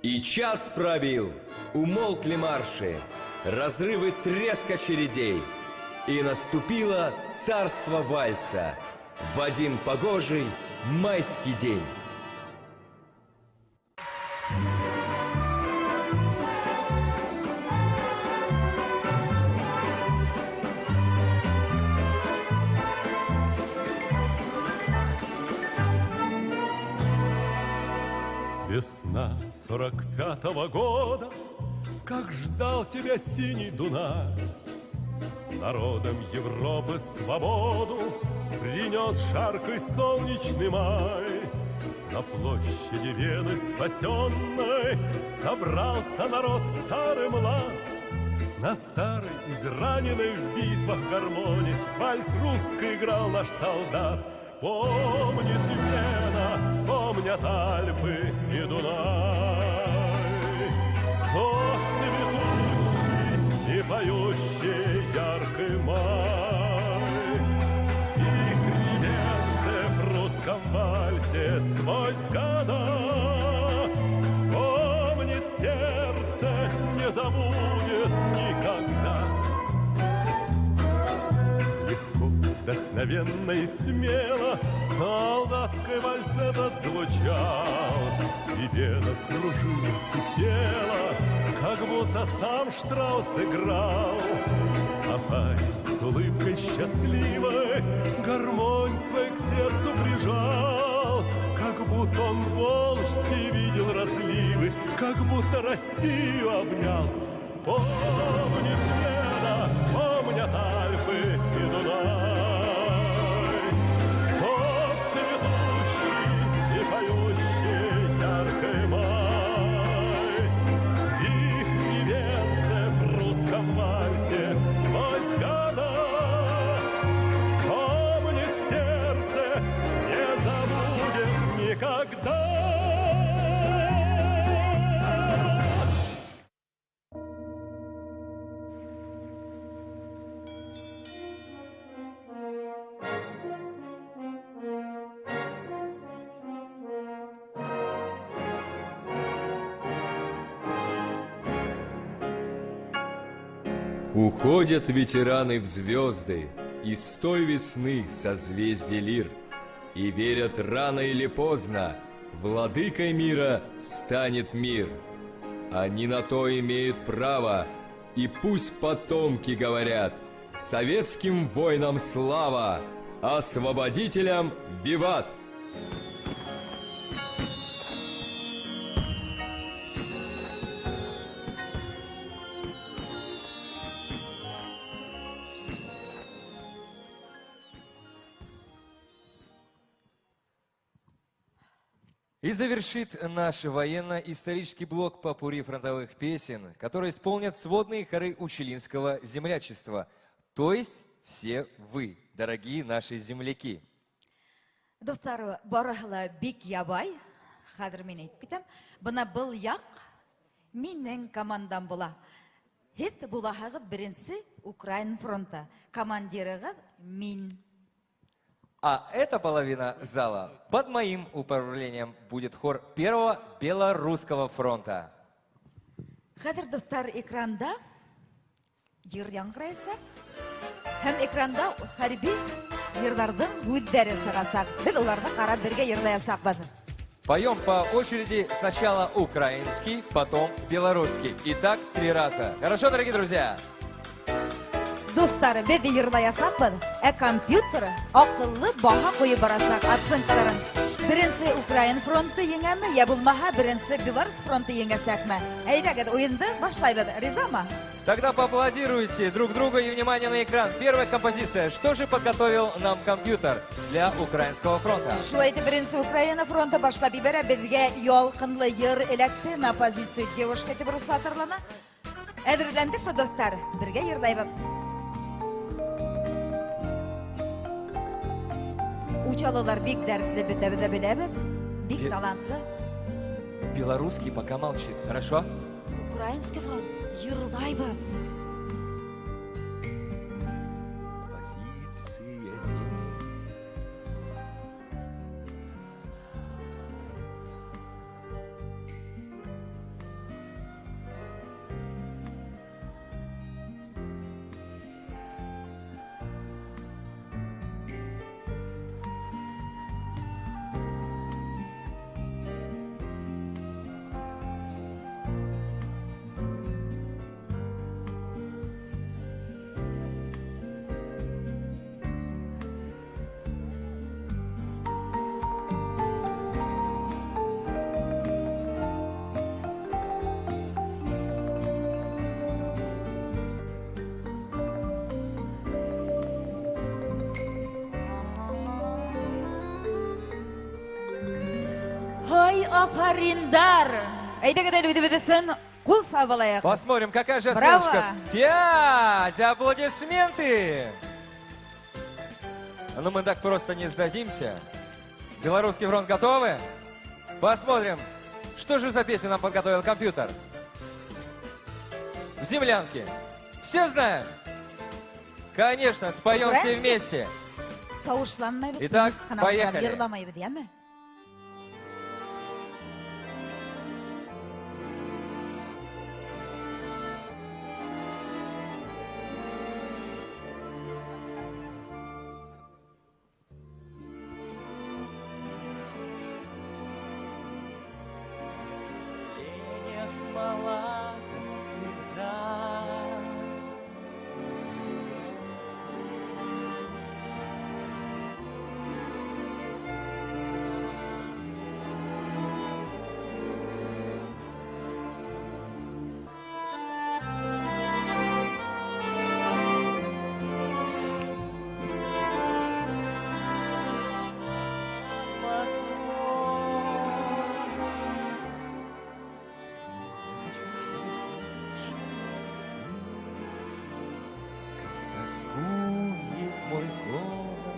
Speaker 15: И час пробил, умолкли марши, разрывы, треск очередей, и наступило царство вальса в один погожий майский день.
Speaker 16: Весна 45-го года, как ждал тебя синий Дунай, народам Европы свободу принес жаркий солнечный май. На площади Вены спасенной собрался народ старый млад. На старой, израненной в битвах гармонии вальс русский играл наш солдат. Помнит Вена, помнят Альпы и Дунай, тот цветущий и поющий яркий май. Их ревенцы в русском вальсе сквозь года помнит сердце, не забудет никогда. Вдохновенно и смело солдатский вальс этот звучал, и Вена кружилась и пела, как будто сам Штраус играл. А парень с улыбкой счастливой гармонь свой к сердцу прижал, как будто он волжский видел разливы, как будто Россию обнял. Помнит Вена, помнят Альпы и Дунай, сквозь года помнит сердце, не забудет никогда.
Speaker 15: Уходят ветераны в звезды из той весны созвездий лир, и верят рано или поздно, владыкой мира станет мир. Они на то имеют право, и пусть потомки говорят: советским воинам слава, освободителям виват!
Speaker 4: И завершит наш военно-исторический блок попурри фронтовых песен, которые исполнят сводные хоры Учелинского землячества, то есть все вы, дорогие наши земляки.
Speaker 3: Достар, барахла бик ябай, хадр мен әйтеп китәм, бына был як минең командам була. Һез булаһыгыз беренче Украин фронта, командирыгыз мин.
Speaker 4: А эта половина зала под моим управлением будет хор Первого Белорусского фронта.
Speaker 3: Хәзер достар экранда җыр яңгырайса, һәм экранда хәрби җырларның үзләре сыгасак. Без уларны карап бергә җырлаячакбыз.
Speaker 4: Поем по очереди сначала украинский, потом белорусский. Итак, 3 раза. Хорошо, дорогие друзья?
Speaker 3: Достар, без җырлаячакбыз, компьютер акыллы баһа куеп барасак оценкаларын. Беренче Украин фронты еңәме, я булмаһа беренче Белорус фронты еңәсәкме? Әйдәгез, уенды башлайбыз. Ризамы?
Speaker 4: Тогда поаплодируйте друг друга и внимание на экран. Первая композиция. Что же подготовил нам компьютер для Украинского фронта?
Speaker 3: Шулай итеп, беренче Украина фронты башлап ибәрә, безгә ялкынлы җыр эләкте на позицию девушка итеп русатырлана. Әзерләндекме, достар? Бергә йырлайбыз. Учалылар бик дәртле, бөтәбез дә беләбез. Бик талантлы.
Speaker 4: Белорусский пока молчит, хорошо?
Speaker 3: Украинский фронт. Йырлайбыз. Ой, афариндар! Әйдәгедәл үҙебеҙ өсөн ҡул сабылайыҡ.
Speaker 4: Посмотрим, какая же
Speaker 3: Браво!
Speaker 4: оценочка. 5! Аплодисменты! Ну мы так просто не сдадимся. Белорусский фронт готовы? Посмотрим, что же за песню нам подготовил компьютер. В землянке. Все знают? Конечно, споем все вместе.
Speaker 3: Тауышланмайбыҙ.
Speaker 4: Итак,
Speaker 3: тыныс ҡына
Speaker 4: поехали.
Speaker 3: Йырламайбыҙ, яме?
Speaker 12: Смола, слеза.
Speaker 4: Тоскует мой голос.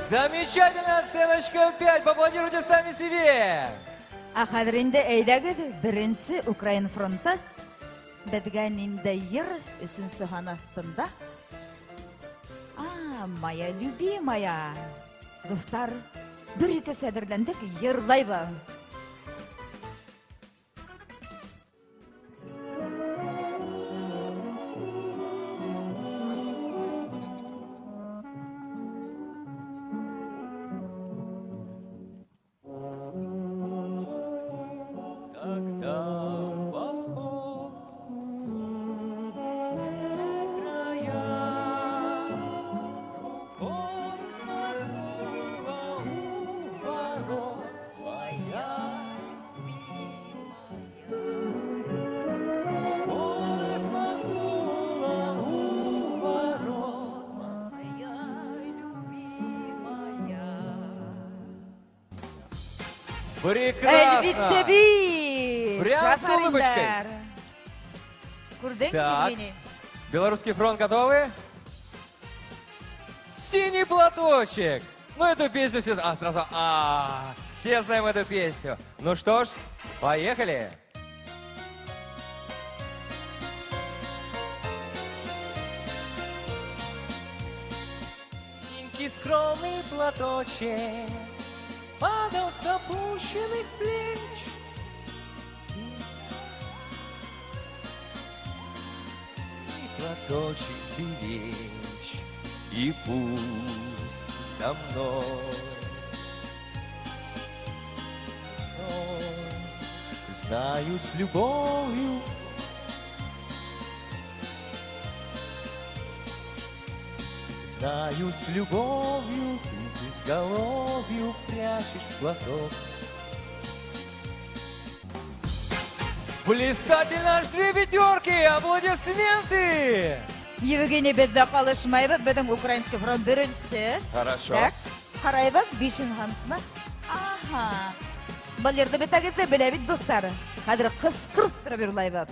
Speaker 4: Замечательная оценочка 5. Поаплодируйте сами себе.
Speaker 3: Хәзер инде әйдәгез, беренче Украин фронты. Беҙгә ниндәй йыр өсөнсө хан астында? Моя любимая. Достар, бер-ике әзерләндек, йырлайбыҙ.
Speaker 12: Когда в поход края рукой смахнула у ворот твоя любимая. Рукой смахнула у ворот моя любимая.
Speaker 4: Прекрасно. Прям с улыбочкой.
Speaker 3: Күрдең
Speaker 4: Так.
Speaker 3: мине?
Speaker 4: Белорусский фронт готовы? Синий платочек. Ну, эту песню все... сразу... все знаем эту песню. Ну что ж, поехали.
Speaker 12: Синенький скромный платочек падал с опущенных плеч. И платочек сберечь, и пусть со мной. Но знаю с любовью, знаю с любовью, ты безголовью прячешь платок.
Speaker 4: Блистательно аж 2 пятерки, аплодисменты!
Speaker 3: Евгений, беҙҙә ҡалышмайбыҙ, беҙҙең Украинский фронт беренсе.
Speaker 4: Хорошо.
Speaker 3: Так, ҡарайбыҙ, бишенһансына. Был йырҙы бөтәгеҙ ҙә белә бит, дуҫтар. Хәзер кыскырып тора берлайбыз.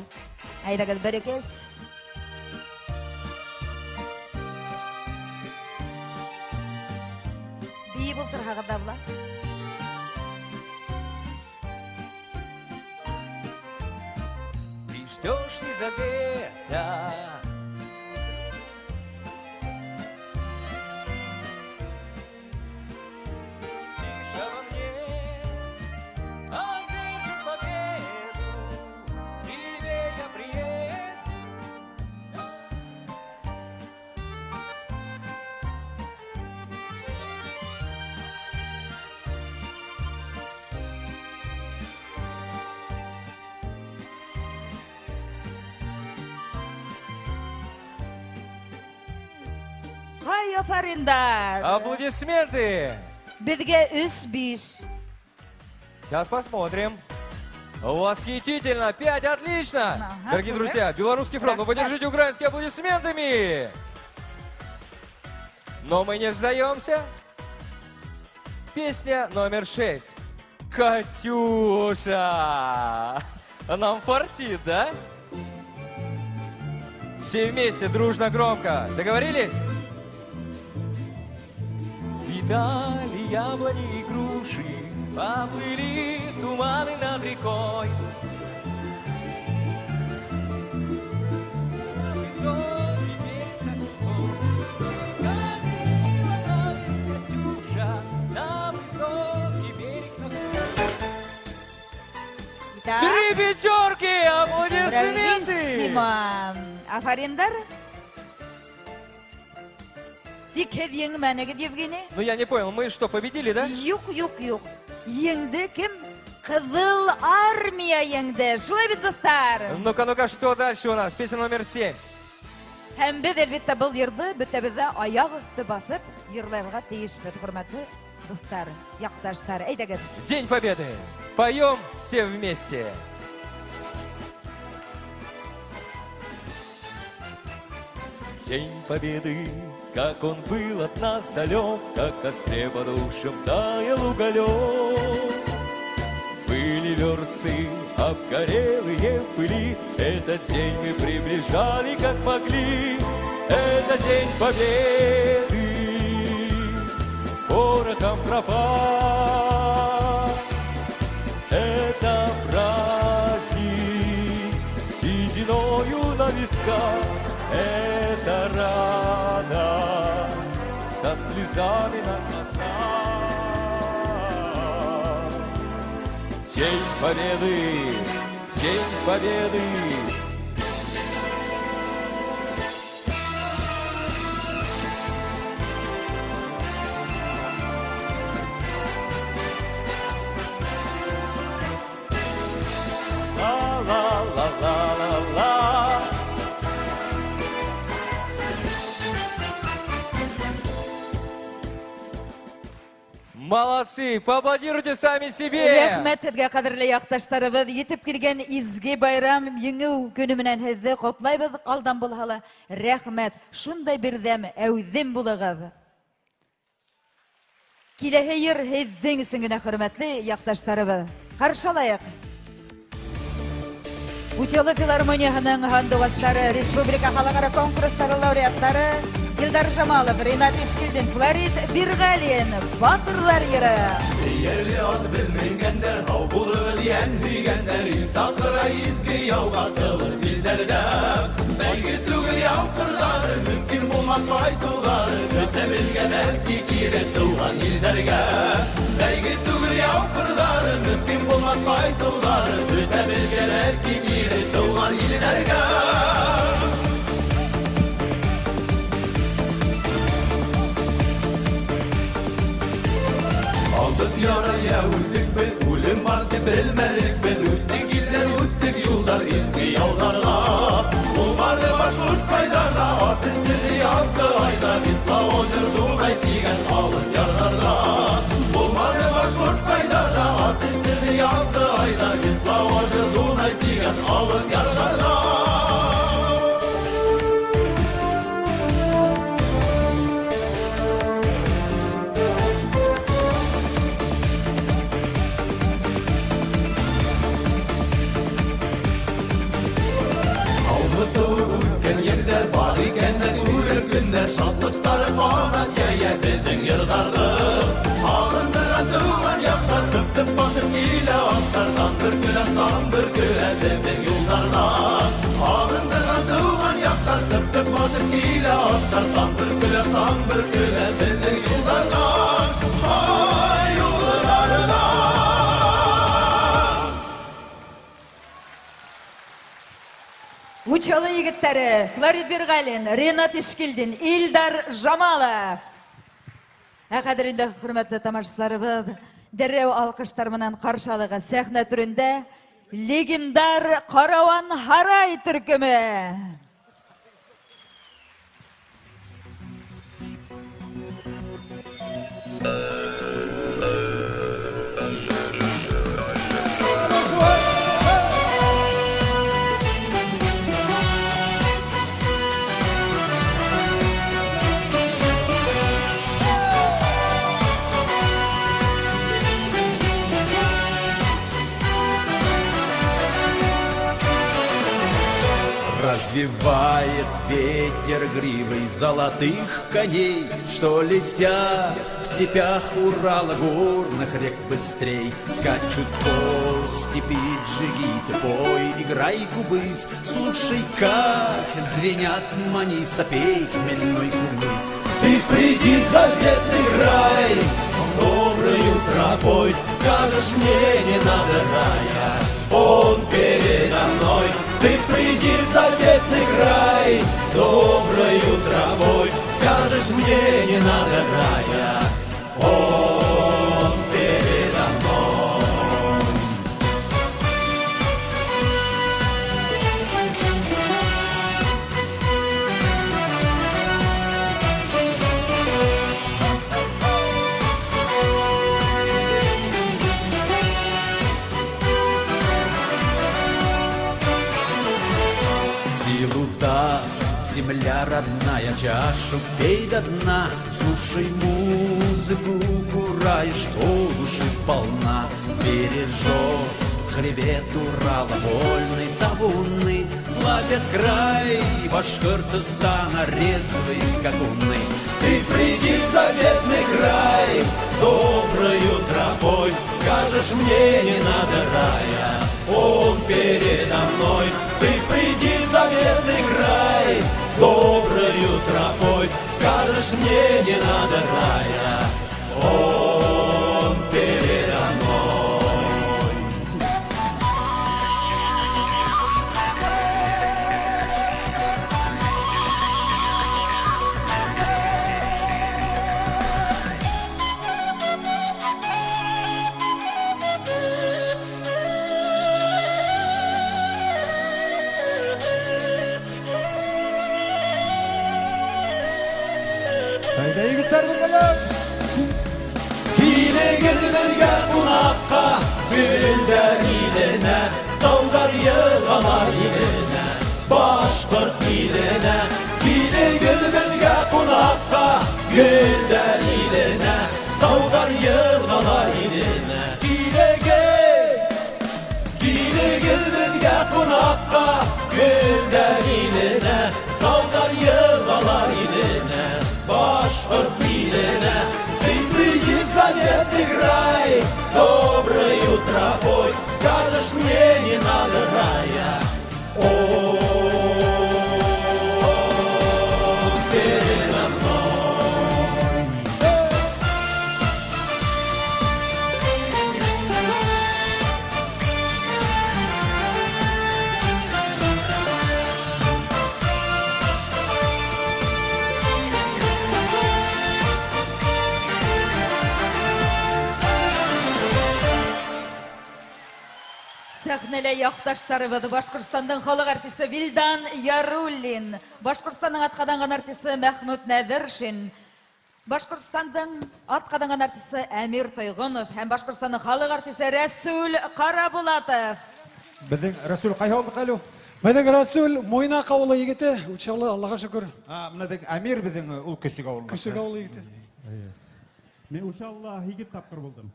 Speaker 3: Әйдәгез берекез. Бии бултыр хагында була.
Speaker 4: Ты ждешь Лизавета. Тише во мне, одержит победу, тебе я приеду.
Speaker 3: Хай афариндар.
Speaker 4: Аплодисменты!
Speaker 3: Бедге 3-5.
Speaker 4: Сейчас посмотрим. Восхитительно! 5, отлично!
Speaker 3: Ага,
Speaker 4: Дорогие
Speaker 3: уже.
Speaker 4: друзья, Белорусский фронт, вы поддержите украинские аплодисментами! Но мы не сдаемся. Песня номер 6. Катюша! Нам фартит, да? Все вместе, дружно, громко. Договорились? Видали яблони и груши, поплыли туманы над рекой. На высокий берег Катюша, на высокий берег.
Speaker 3: Итак,
Speaker 4: 3 пятерки, аплодисменты!
Speaker 3: брависсимо. Афариндар. Тик һеҙ еңмәнегеҙ, Евгений.
Speaker 4: Ну я не понял, мы что, победили, да?
Speaker 3: Юк. Еңде кем? Кызыл армия еңде. Шулай бит, достар.
Speaker 4: Ну-ка, что дальше у нас? Песня номер 7.
Speaker 3: Һәм беҙ, әлбиттә, был йырҙы бөтәбеҙҙә аяҡ өҫтө баҫып йырларға тейешбеҙ, хөрмәтле дуҫтар, яҡташтар. Әйҙәгеҙ.
Speaker 4: День Победы. Поем все вместе. День Победы, как он был от нас далек, как в костре по душам таял уголек. Были версты, обгорелые в пыли, этот день мы приближали, как могли. Это день Победы, порохом пропах. Это праздник, сединою на висках. Это радость со слезами на глазах. День Победы, День Победы. Ла-ла-ла-ла-ла-ла. Молодцы! Поаплодируйте сами себе!
Speaker 3: Рәхмәт һеҙгә, ҡәҙерле яҡташтарыбыҙ. Етеп килгән изге байрам еңеү көнө менән һеҙҙе ҡотлайбыҙ. Алдан булһа ла рәхмәт. Шундай берҙәм, әүҙем булығыҙ. Киләһе йыр һеҙҙең өсөн генә, хөрмәтле яҡташтарыбыҙ. Ҡаршы алайыҡ. Учалы филармонияһының һандуғастары, республика халыҡара конкурстары лауреаттары Илдар Жамалов, Ринат Ишкилдин, Флорид Бирғалин, Батырлар йыры.
Speaker 16: Ерлі ат білмегендер, ау бұлығы диян бейгендер, сақыра изгі яуға қылыр билдерді. Бәйгі түгіл яу қырдары, мүмкін болмас айтулары, өте білген әлкі кире туған елдерге. Бәйгі түгіл яу қырдары, мүмкін болмас айтулары, өте білген әлкі кире туған елдерге. Aldık yaraya öldük biz, ölüm var ki bilmedik biz. Öttük iller, öttük yollar, izgi yollarla. Bulvarı baş urtkaylarla, artistleri yaktı ayda. Biz lavadırdık aytigen alın yarlarla. Bulvarı baş urtkaylarla, artistleri yaktı ayda. Biz lavadırdık aytigen alın yarlarla. bir küle bizning yıllardan Ay yollardan
Speaker 3: Учалы егеттері Флорид Бергалин, Ренат Ишкилдин, Ильдар Жамалов. Қадірінде құрметлі тамашашыларыбыз, дәреу алқыштар менен қаршалығы сәхнә түрінде легендар Қарауан Харай түркімі.
Speaker 16: Развивает ветер гривой золотых коней, что летят в степях Урала горных рек быстрей. Скачут по степи джигиты, пой, играй, кубыс, слушай, как звенят маниста, пей хмельной кумыс. Ты приди, заветный рай, доброю тропой, скажешь мне, не надо рая, он передо мной. Ты приди в заветный край, доброю тропой, скажешь мне, не надо рая, он передо мной. Силу даст земля родная, чашу пей до дна, слушай музыку, курай, что души полна. Бережет хребет Урала вольный табунный, славят край Башкортостана резвые скакуны. Ты приди в заветный край, доброю тропой, скажешь мне, не надо рая, он передо мной. Ты приди в заветный край, доброю тропой, скажешь мне, не надо рая, он передо мной.
Speaker 17: Haydi yigitler bakalım.
Speaker 16: Hile geldilerge kunakka, güller iline, dağlar yığalar iline, Başkort iline. Hile geldilerge kunakka, güller iline, dağlar yığalar iline. Hile geldilerge kunakka, güller iline, dağlar yığalar iline, Başkort iline. Ты приди в заветный край, доброю тропой, скажешь мне, не надо рая, он передо мной.
Speaker 3: Сәхнәле якташтарыбыз Башкортстанның халык артисты Вилдан Яруллин, Башкортстанның атқаданған артисты Мәхмүд Нәдершин, Башкортстанның атқаданған артисты Әмир Тойгонов һәм Башкортстанның халык артисты Рәсүл Карабулатов.
Speaker 17: Біздің Рәсүл қай ауылдық әлу?
Speaker 9: Біздің Рәсүл Мойнақ ауылы егеті, учалы Аллаға шүкір.
Speaker 17: Мынадің Әмир біздің ол Көсік ауылы.
Speaker 9: Көсік ауылы егеті.
Speaker 18: Мен ушалла хигит тапқыр болдым.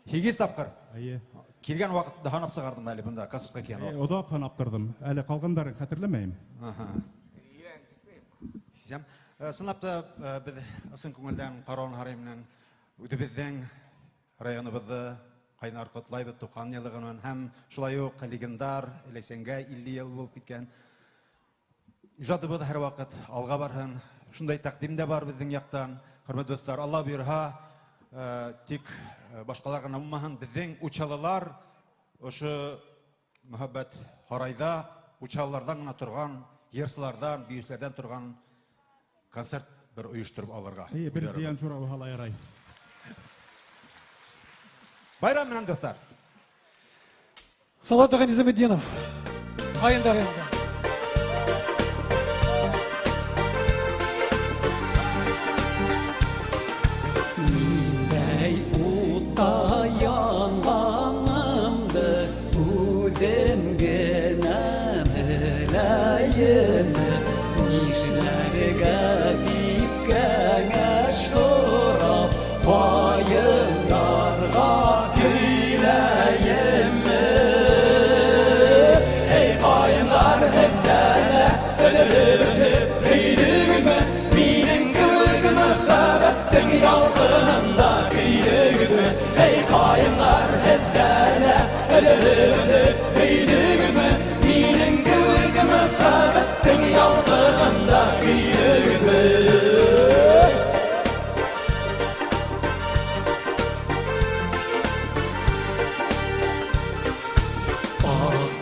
Speaker 17: Хигит тапқыр?
Speaker 18: Айе.
Speaker 17: Келген вақытта ханап сағардым әлі бұнда концертқа келген уақыт.
Speaker 18: Ода ханап тұрдым. Әлі қалғандарын қатырламайым.
Speaker 17: Сезем. Сынапта біз ысын көңілден Қарауан Харайымнан үдібіздің районыбызды қайнар құтлайбыз туған елігінен һәм шулай ук легендар Лесенге 50 ел болып кеткен. Ижадыбыз һәр вақыт алға барһын, шундай тәкъдим дә бар безнең яктан. Хөрмәтле достар, Алла бирһә, тик башкалар гына булмаһын, безнең учалылар ошо мөхәббәт һарайда учаллардан гына торган, йырсылардан, биюсләрдән торган концерт бер оештырып алырга.
Speaker 18: Бер зыян шурабы hala ярай.
Speaker 17: Байрам менән достар.
Speaker 9: Салават ага Низамеддинов. Айындар енді.
Speaker 12: Миндәй утта янганымды үзем генә беләйем. Нишләргә дип кәңәш сорап, каеннарга көйләйем. Эй, каеннар һәмдәлә, ölüp көйлегемә, минең кебек мәхәббәттең ялкынында көйлегемә. Эй, каеннар һәмдәлә, ölüp көйлегемә, минең кебек мәхәббәттең ялкынында көйлегемә.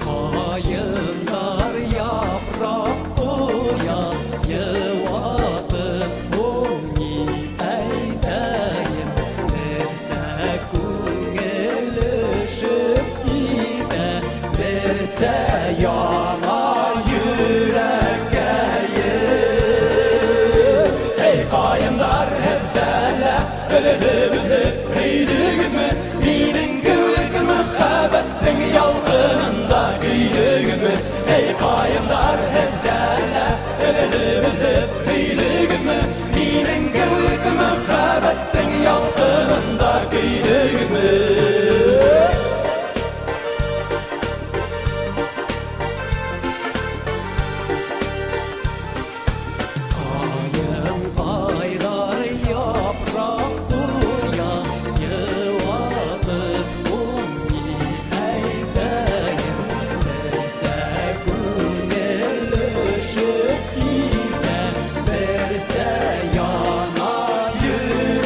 Speaker 12: Kayınlar yaprak uya, yıvatıp bunu eydeyim. Verse kungülüşüp gide, verse yana yüreğeyim. Ey kayınlar hep derler, ölüp kıydıgımı, minin kıvık mühabbettin yalgınında kıydıgımı. Ey kayınlar hep derler, ölüp kıydıgımı, minin kıvık mühabbettin yalgınında kıydıgımı. Kayın kayrar yaprak uya, yıvatıp bunu eydeyim. Verse kungülüşüp gide, verse yana yüreğeyim.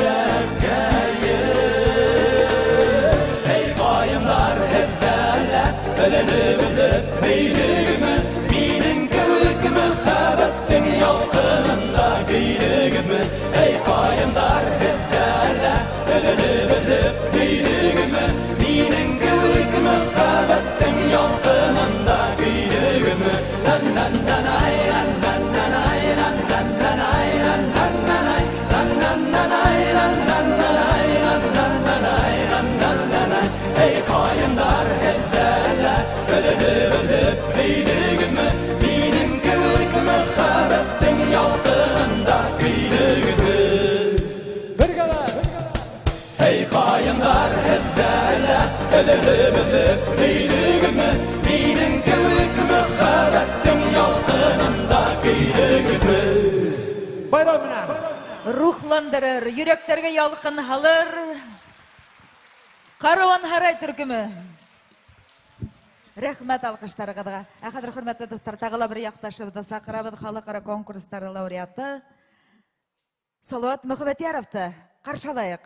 Speaker 12: Ey kayınlar hep derler, ölüp kıydıgımı, minin kıvık mühabbettin yalkınında kıydıgımı. Ey kayınlar hep derler, ölüp kıydıgımı, minin kıvık mühabbettin yalkınında kıydıgımı. Nan nan nan ay, nan nan nan ay, nan nan nan ay, nan nan nan ay, nan nan nan ay, nan nan nan ay, nan nan nan ay, nan nan nan ay. Ey kayınlar hep derler, ölüp kıydıgımı, minin kıvık mühabbettin yalkınında kıydıgımı. Ey kayınlar hep derler, ölüp kıydıgımı, minin kıvık mühabbettin yalkınında kıydıgımı.
Speaker 17: Байрам менән.
Speaker 3: Рухландырыр, йөрәкләргә ялкын халыр. Караван һарай төркеме. Рәхмәт алкыштарыгызга. Хәзер хөрмәтле достар, тагыла бер якташыбызны сакырабыз, халыкара конкурслары лауреаты Салават Мөхәммәтияровты каршылайык.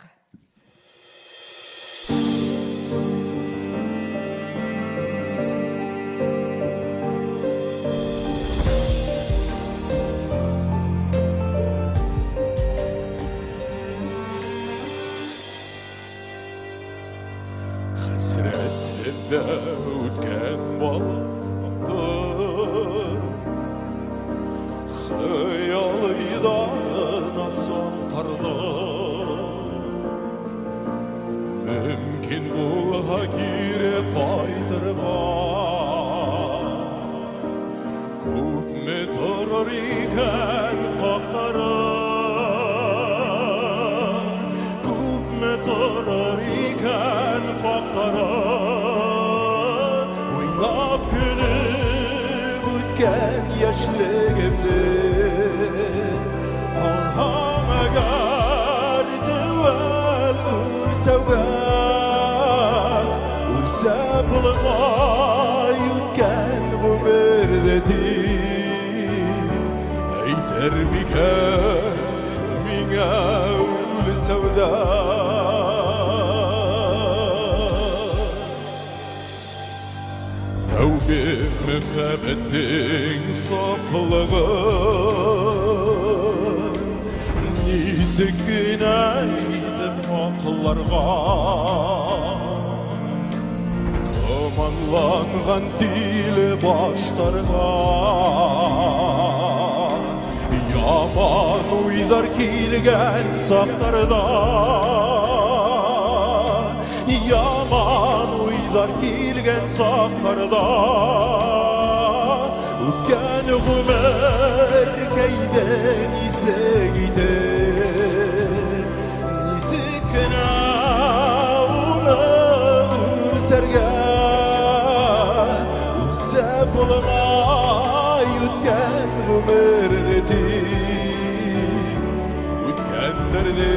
Speaker 1: Hasretle ötken balımda Hayalıyla nasıl parlar Mümkün bulha gire kaydırma Kupme torur iken haklara Kupme torur iken haklara Oynap gülüp ötken yaşlığımda Alhama gardı vel ursavgan Ursabılga yutken bu merdeti Eyte
Speaker 16: Ermiken mine ül sevda Tövbe mühabbetin saflığı Nisik neydim akıllarga Amanlanğan dili başlarga Yaman uydar kilgen saktarda Yaman uydar kilgen saktarda Ütken gümer keyden ise gider Nisikna una sergen Bulma yütken ömerdeti Ütkenlerdi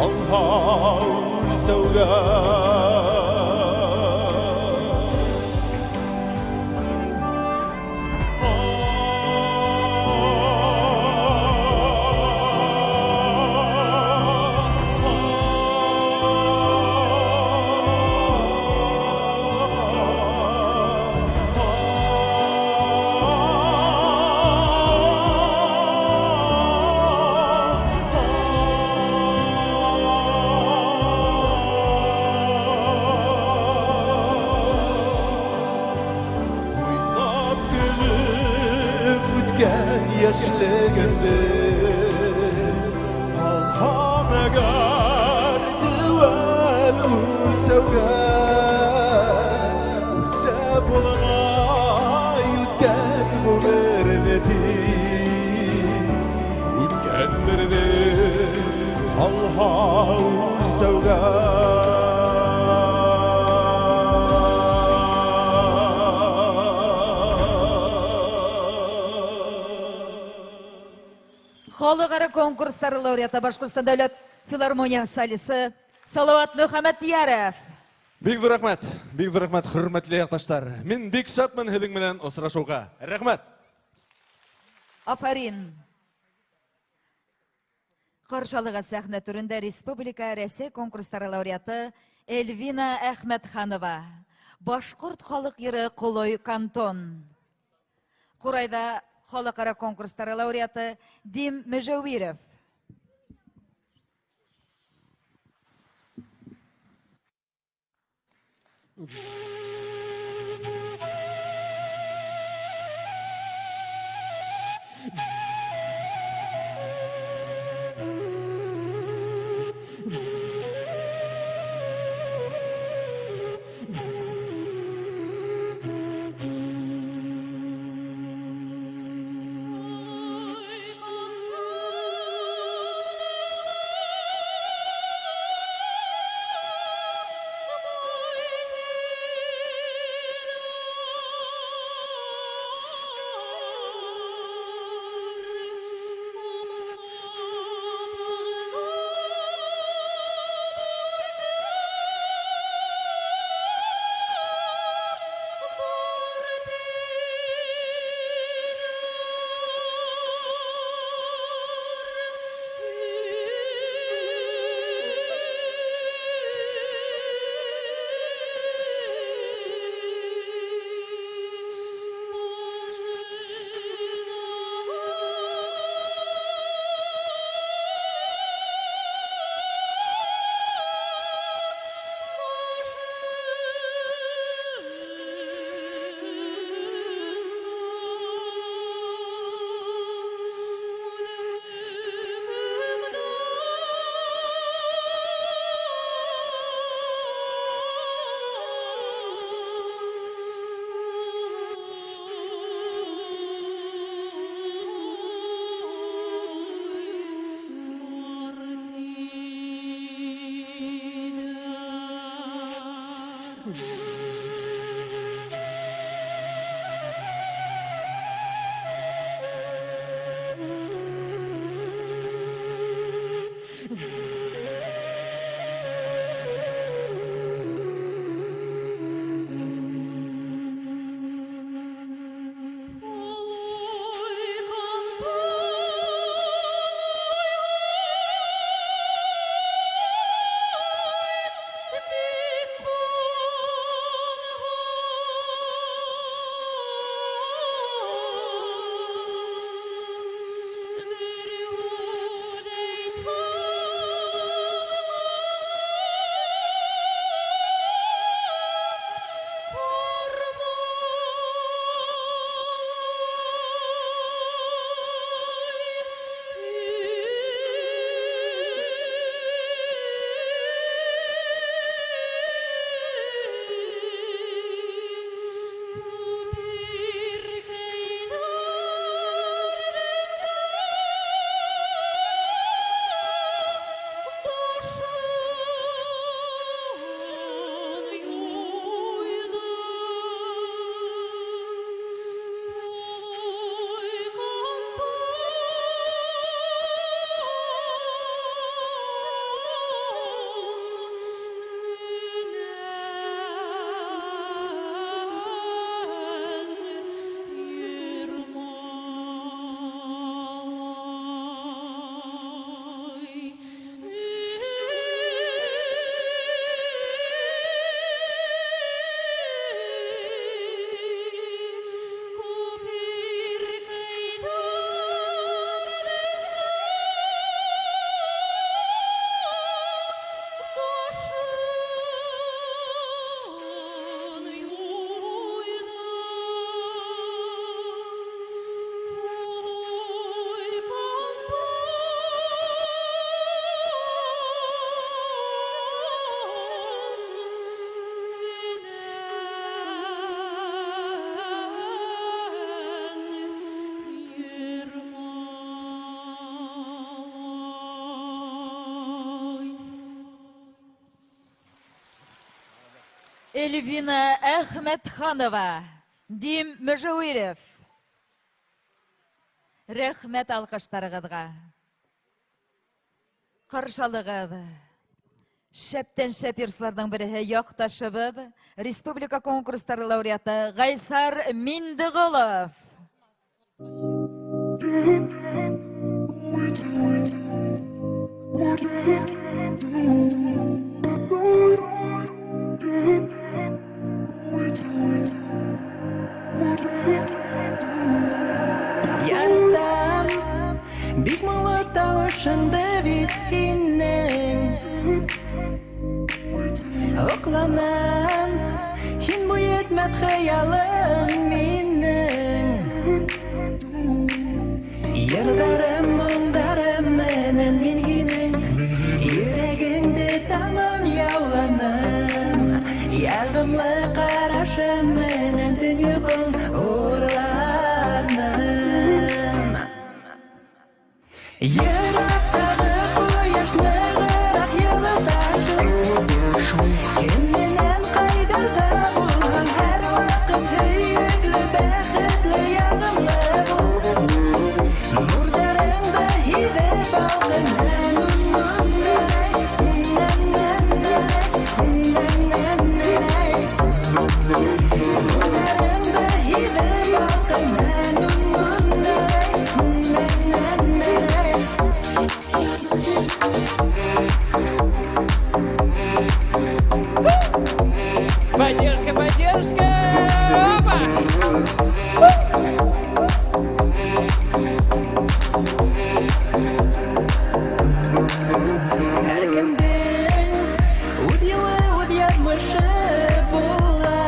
Speaker 16: Allah'ın sevga yaşlıgındı Allah'ım gardı vel ul sevga Ulse bulma yütken ömerdeti Ütkenlerdi Allah'ım sevga
Speaker 3: Халыкара конкурстар лауреаты Башкортстан дәүләт филармония солисты Салават Мөхәммәтияров.
Speaker 19: Бик зур рәхмәт, хөрмәтле якташлар. Мин бик шатмын һеҙҙең менән осрашыуға. Рәхмәт.
Speaker 3: Афарин. Қаршалыға сәхнә түрендә Республика Рәсәй конкурстары лауреаты Эльвина Әхмәтханова. Башҡорт халыҡ йыры Ҡолой кантон. Ҡурайҙа халыкара конкурстары лауреаты Дим Межәүиров. Эльвина Әхмәтханова, Дим Мүжәуирев. Рәхмәт алкыштарыгызга. Каршылыгыз. Шәптән шәпирсларның бере якташыбыз, республика конкурстары лауреаты Гайсар Миндыгылов.
Speaker 12: Ярдам, бик мулы тавышыңды бит һинең. Окланам, һин бу етмәт хыялым минең. Ярдарым, мондарым менән мин һинең. Йөрәгеңдә тамам яуланам. Ягымлы карашым менән дөньяң урланам. Йөрәктәге кояшны гырак йылыташым. Кем менән кайдарда булган һәр вакыт һөйөкле, бәхетле, ягымлы бул. Нурдарыңда һибеп алдым
Speaker 4: Поддержка, поддержка! Опа!
Speaker 12: Әркімдің үд йылы, үд ятмышы була.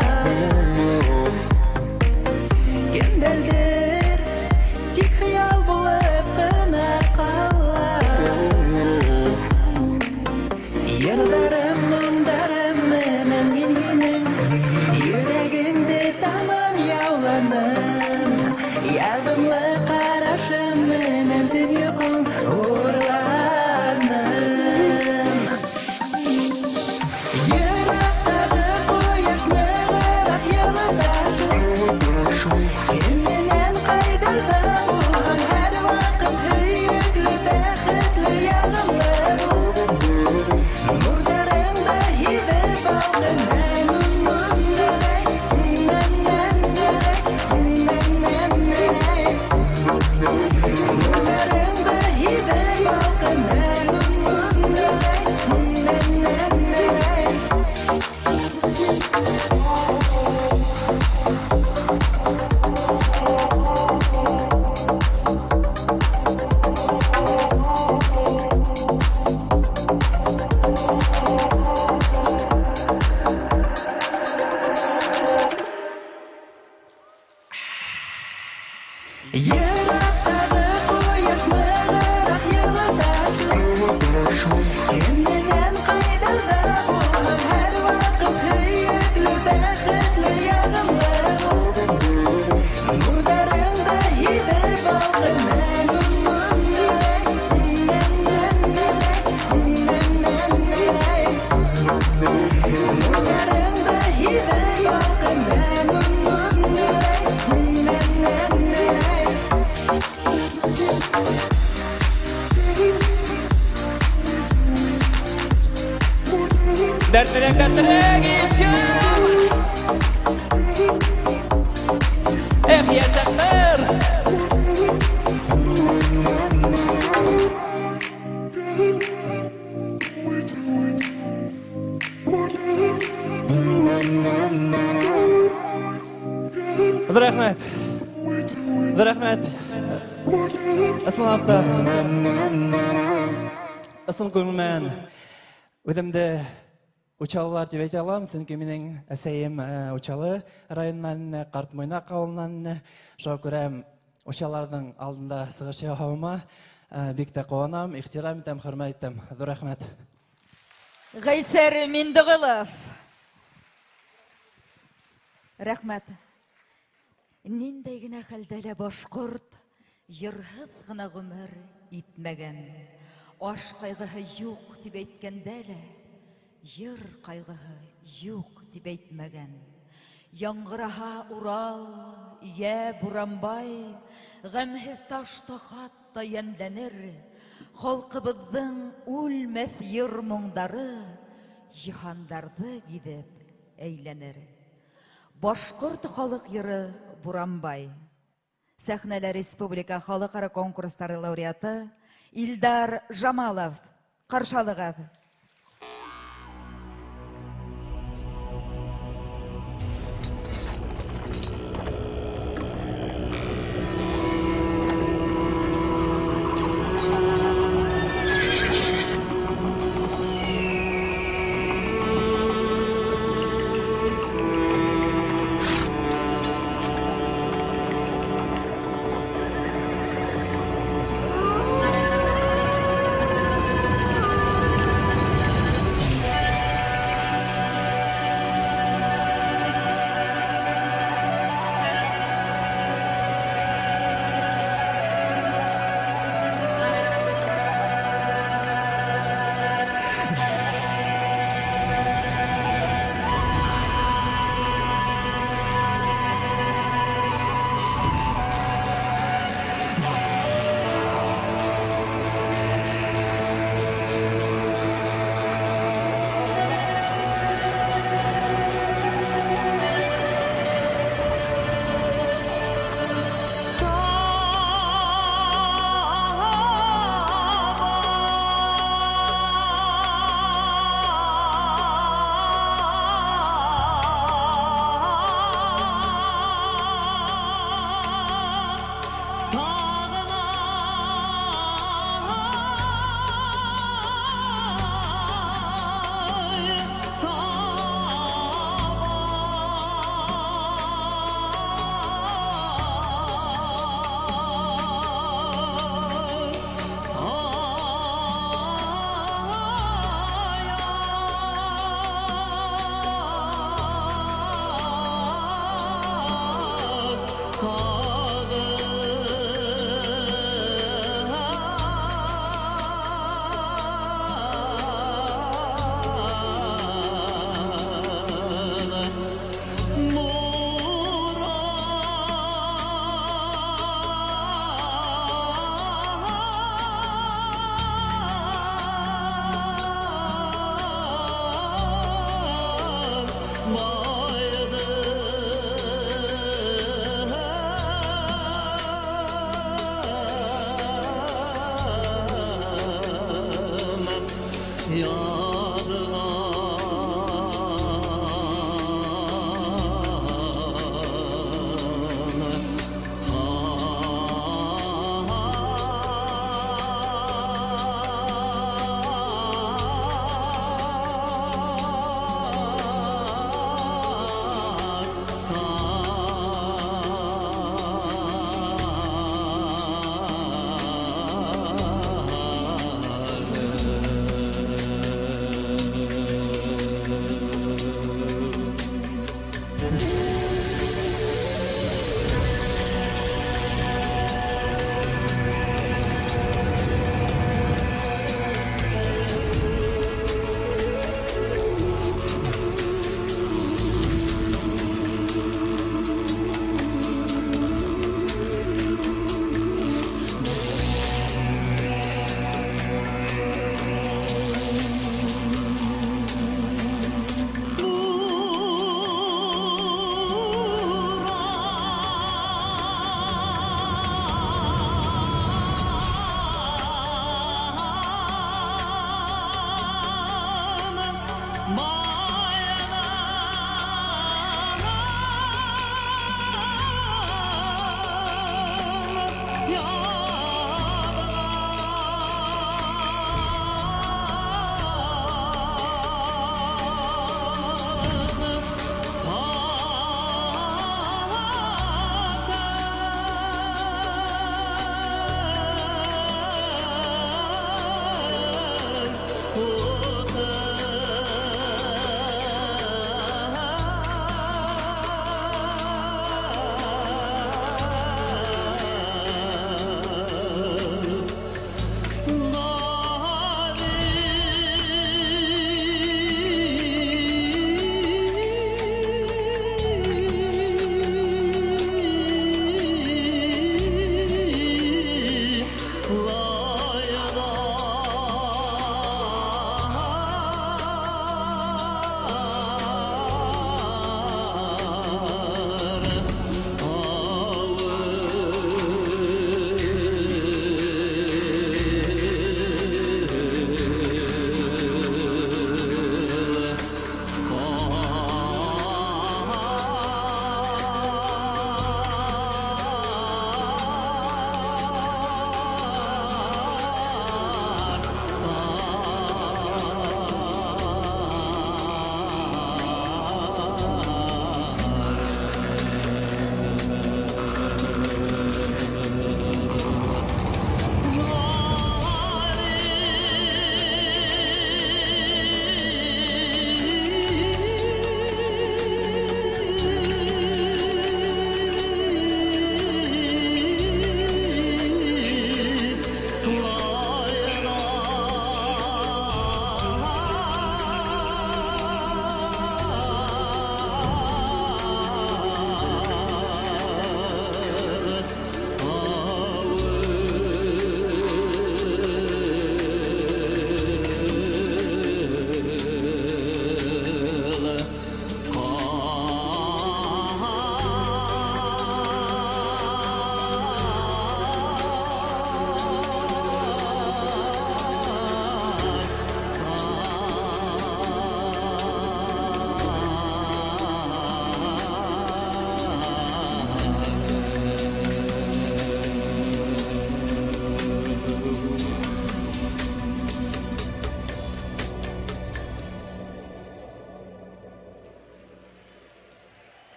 Speaker 12: Кемдердер тик хыял булып кына кала. Ярдарым, мондарым менән мин һинең. Йөрәгеңдә тамам яуланам. Ягымлы карашым менән дөньяң урланам. Йөрәктәге кояшны гырак йылыташым. Кем менән кайдарда булган һәр вакыт һөйөкле, бәхетле, ягымлы бул. Нурдарыңда һибеп алдым Нурдарыңда һибеп алдым Йөрәктәге кояшны гырак йылыташым. Кем менән кайдарда булган һәр вакыт һөйөкле, бәхетле, ягымлы бул. Нурдарыңда һибеп алдым Нурдарыңда һибеп алдым
Speaker 4: Дәртерек, дәртерек, еще! Эх, языктар! Рәхмәт. Рәхмәт. Асланапта. Асын күңелмен. Үдемде учалылар деп әйтә алам, чөнки минең әсәем Учалы районыннан, Картмойнак авылыннан. Шуңа күрә учаларның алдында сыгыш яһауыма бик тә куанам, ихтирам итәм, хөрмәт итәм. Рәхмәт.
Speaker 3: Гайсар Миндыгылов. Рәхмәт. Ниндәй генә хәлдә башкорт йырһып гына гомер итмәгән. Аш кайгыһы юк дип әйткәндә лә, йыр кайгыһы юк дип әйтмәгән. Яңгыраһа Урал, я Буранбай, гамһез ташта хатта янләнер, халкыбызның үлмәс йыр моңдары, җиһандарды гидеп әйләнер. Башкорт халык йыры Буранбай. Сәхнәлә республика халыкара конкурслары лауреаты Илдар Жамалов. Каршылыгыз.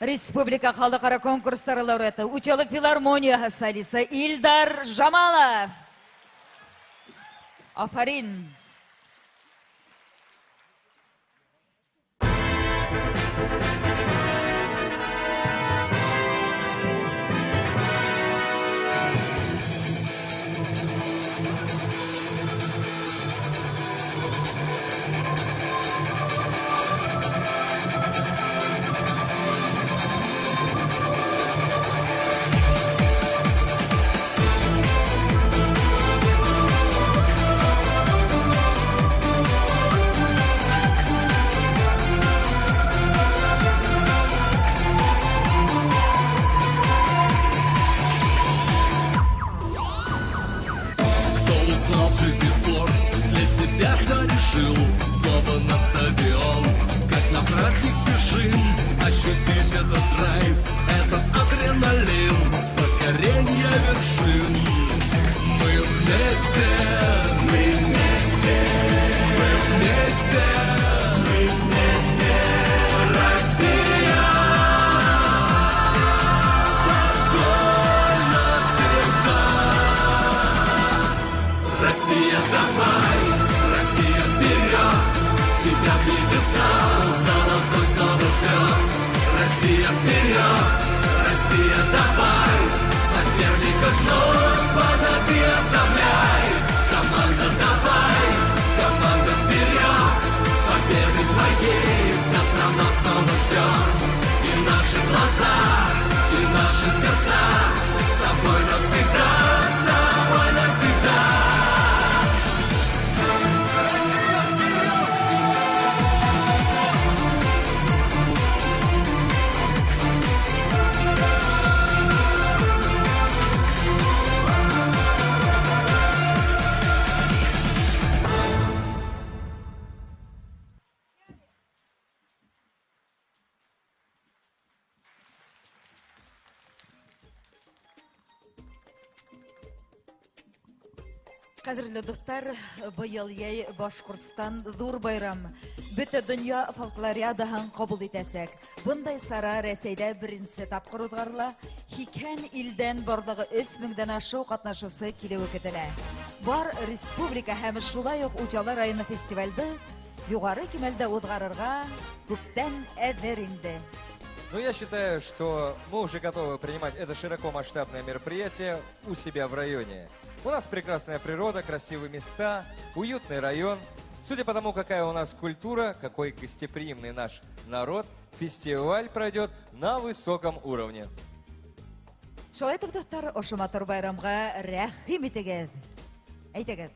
Speaker 3: Республика халықара конкурстары лауреаты, Учалы филармониясы солисі Ильдар Жамалов. Афарин.
Speaker 12: Снова на стадион, как на праздник спешим ощутить этот драйв, этот адреналин, покорение вершин. Мы вместе, мы вместе, мы вместе, мы вместе. Россия, с тобой навсегда. Россия, давай, Россия, вперед! Тебя пьедестал золотой снова ждет. Россия, вперед! Россия, давай! Соперников вновь позади оставляй. Команда, давай! Команда, вперед! Победы твоей вся страна снова ждет. И наши глаза, и наши сердца с тобой навсегда, с тобой навсегда.
Speaker 3: Кадрлы достар, быйыл яй Башкортстан зур байрам. Бүте дөнья фолклориадаһын кабул итәсәк. Бундай сара Рәсәйдә беренче тапкыр узгарыла. Һикен илдән барлыгы 3000дән ашу катнашучысы килүе көтелә. Бар республика һәм шулай ук Учалы районы фестивальды югары кимәлдә узгарырга күптән әзер инде.
Speaker 4: Ну, я считаю, что мы уже готовы принимать это широкомасштабное мероприятие у себя в районе. У нас прекрасная природа, красивые места, уютный район. Судя по тому, какая у нас культура, какой гостеприимный наш народ, фестиваль пройдет на высоком уровне.
Speaker 3: Шулай итеп, достар, ошо матур байрамга рәхим итегез. Әйтегез.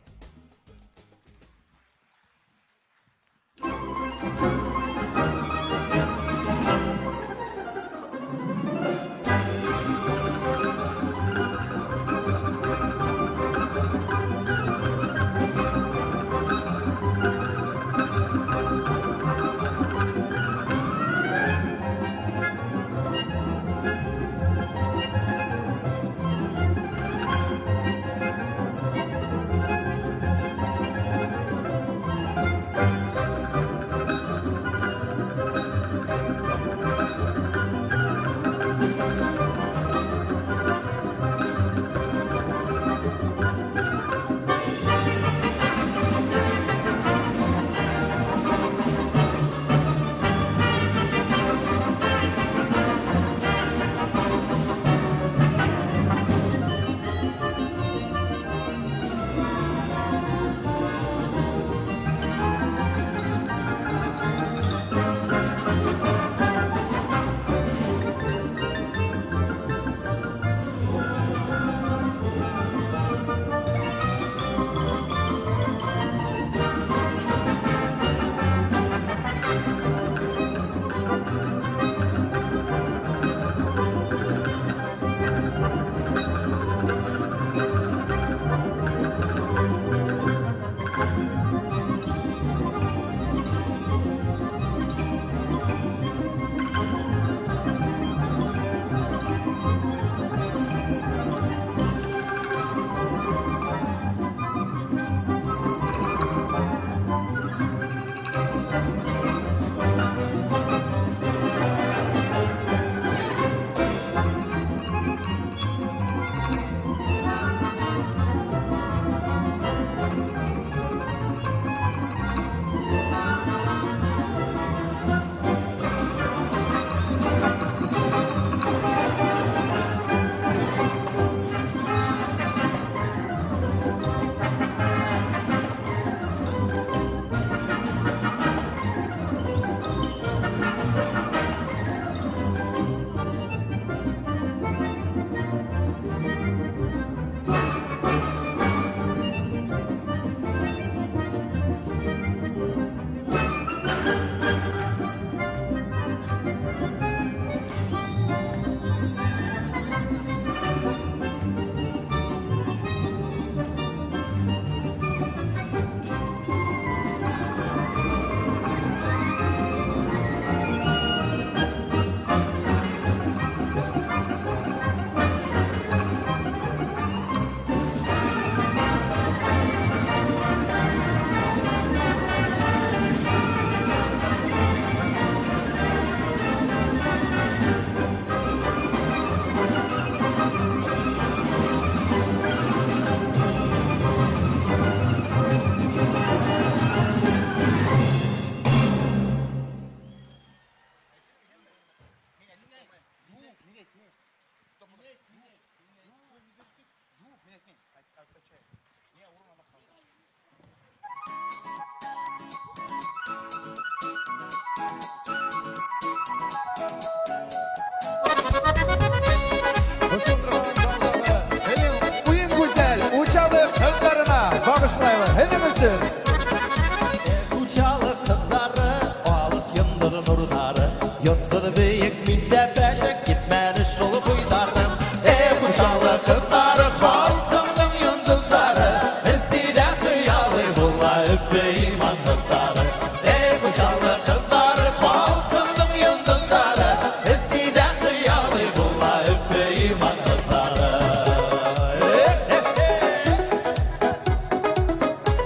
Speaker 16: üffü imanlıkları. Ey Koçanlı kızları, halkımın yıldızları, etkiden hıyalı bulla üffü imanlıkları.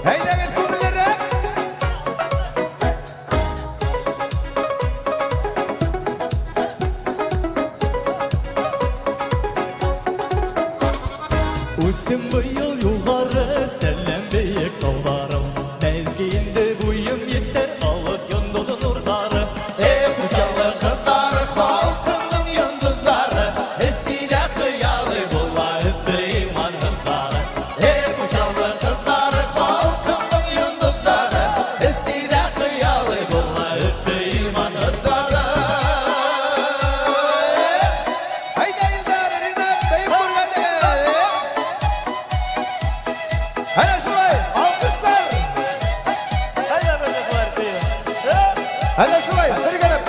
Speaker 16: Haydi git kurulere.
Speaker 12: Uçtum bu yıl yukarı, senden büyük dağlarım. Mevkiinde boyum yeter, alıp yandı nurları.
Speaker 16: Ey Koçanlı kızları, halkımın yıldızları, etkiden hıyalı bulla üffü imanlıkları. Ey Koçanlı kızları, halkımın yıldızları, etkiden hıyalı bulla üffü imanlıkları. Haydi Eldar, beyim buraya. Hadi şuraya, alkışlar. Hadi şuraya, bir kere.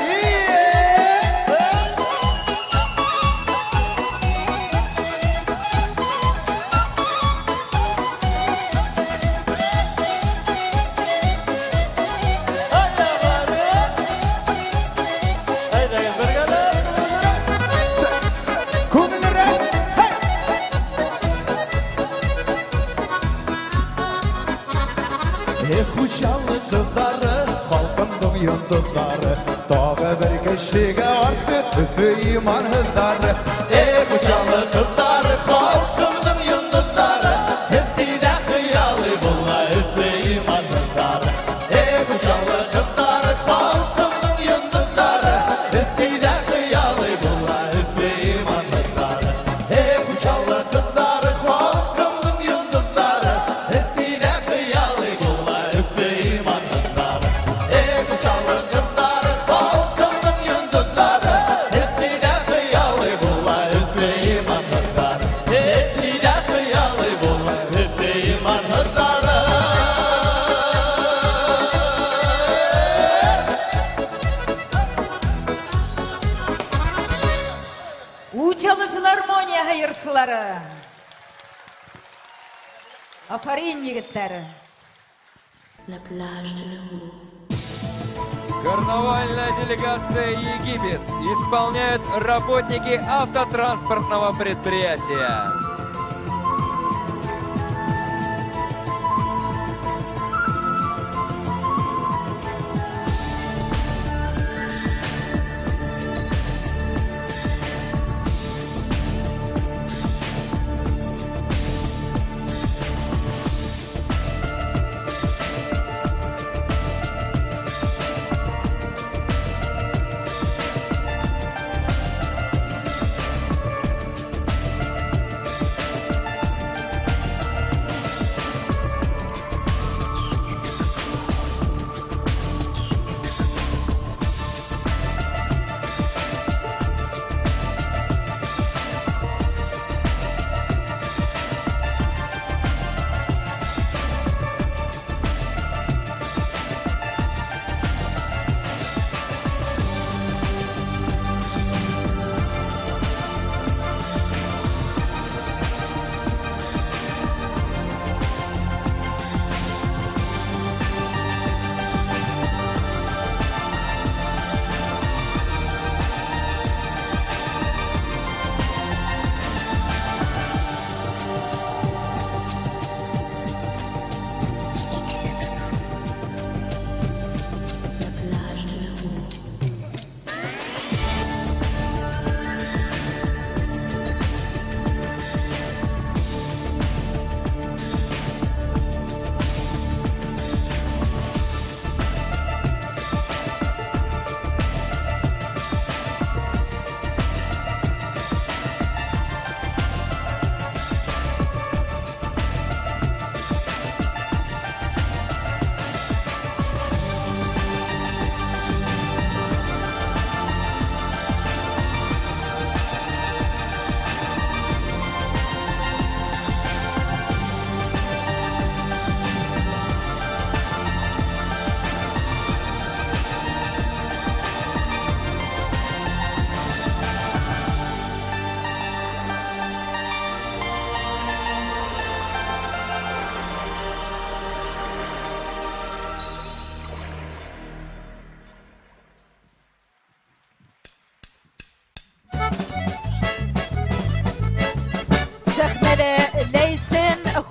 Speaker 12: Koçanlı kızları, halkımın yıldızları. Dağı bir kişiye arttı, üffü iman hızları.
Speaker 16: Ey Koçanlı kızları, halkımın yıldızları, etkiden hıyalı bulla üffü imanlıkları. Ey Koçanlı kızları, halkımın yıldızları, etkiden hıyalı bulla üffü imanlıkları. Ey Koçanlı kızları, halkımın yıldızları, etkiden hıyalı bulla üffü imanlıkları. Ey Koçanlı kızları, halkımın yıldızları, etkiden hıyalı bulla üffü imanlıkları. Etkiden hıyalı bulla üffü imanlıkları.
Speaker 3: Учалы филармония hayırsылары. Афарин егеттері.
Speaker 4: Карнавальная делегация Египет исполняют работники автотранспортного предприятия.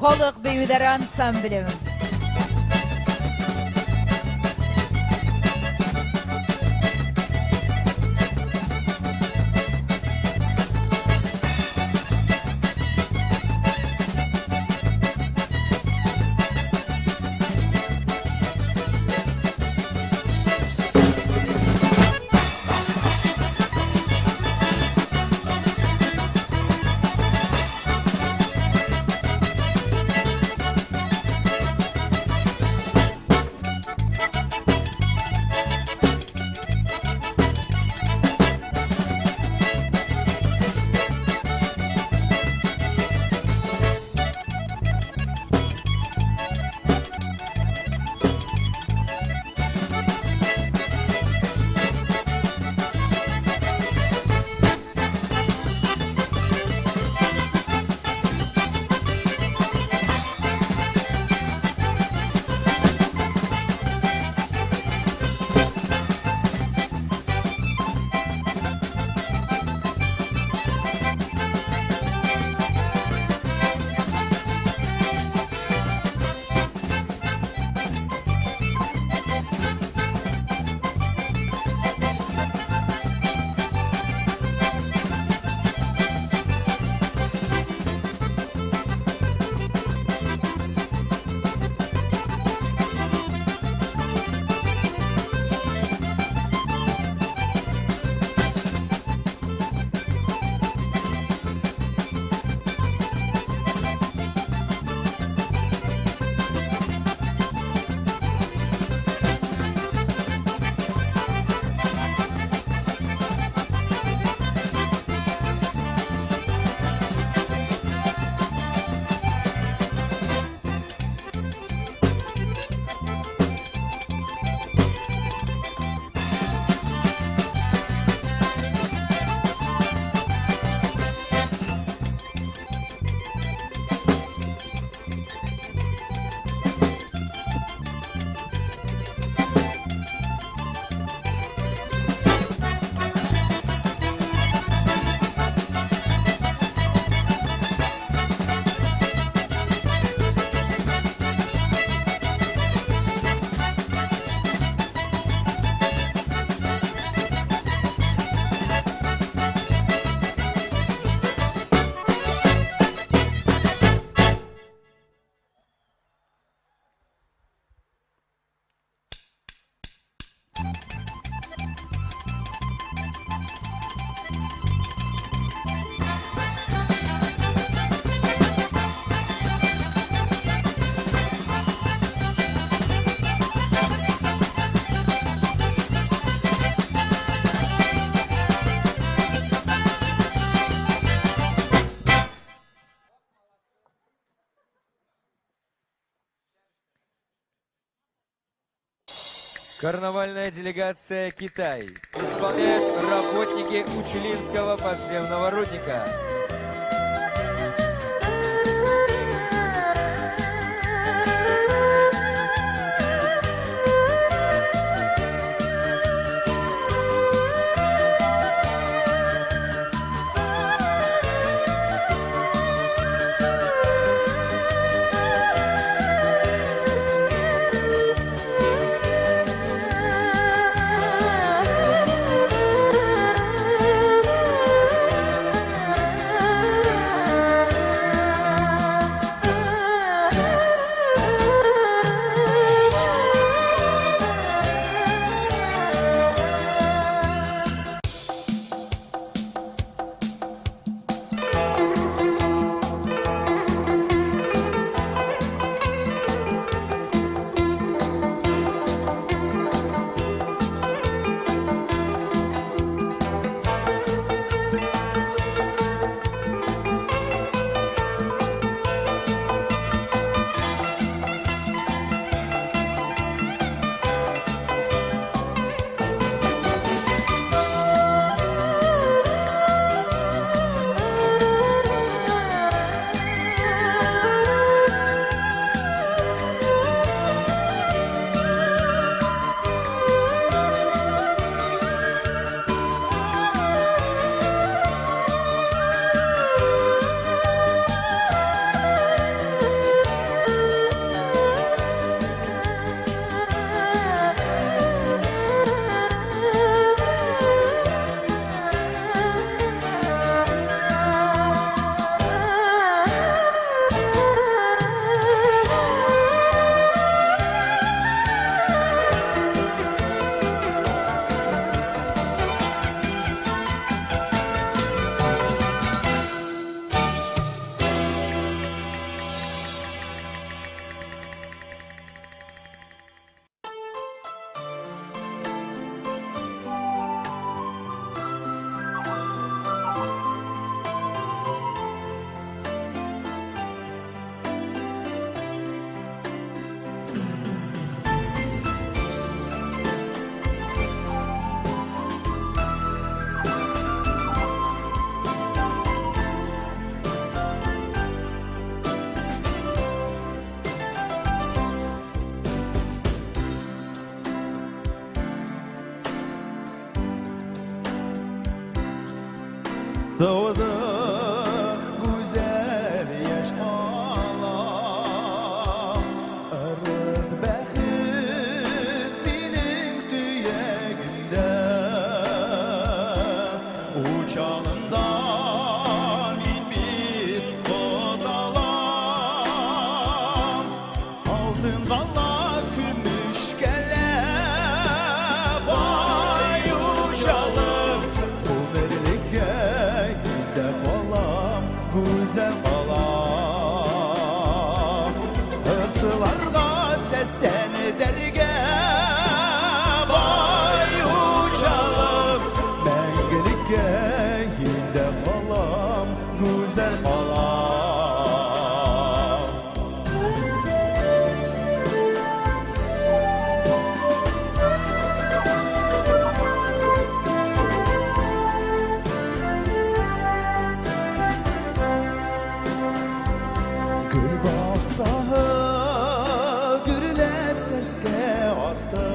Speaker 3: Халык бейүләре ансамбле.
Speaker 4: Карнавальная делегация Китай. Исполняют работники Учелинского подземного рудника.
Speaker 13: Thank you.
Speaker 16: doğdu güzel yaş alam ırık bəxit benim tüyegimde uçalımdan bin bir kod alam altın valla gümüş kele bay uçalım bu birlikte de kalam güzel kalam ısılarga sesleni derge bay uçalım mengelikte de kalam güzel kalam Gül baksağı gürlep seske atsa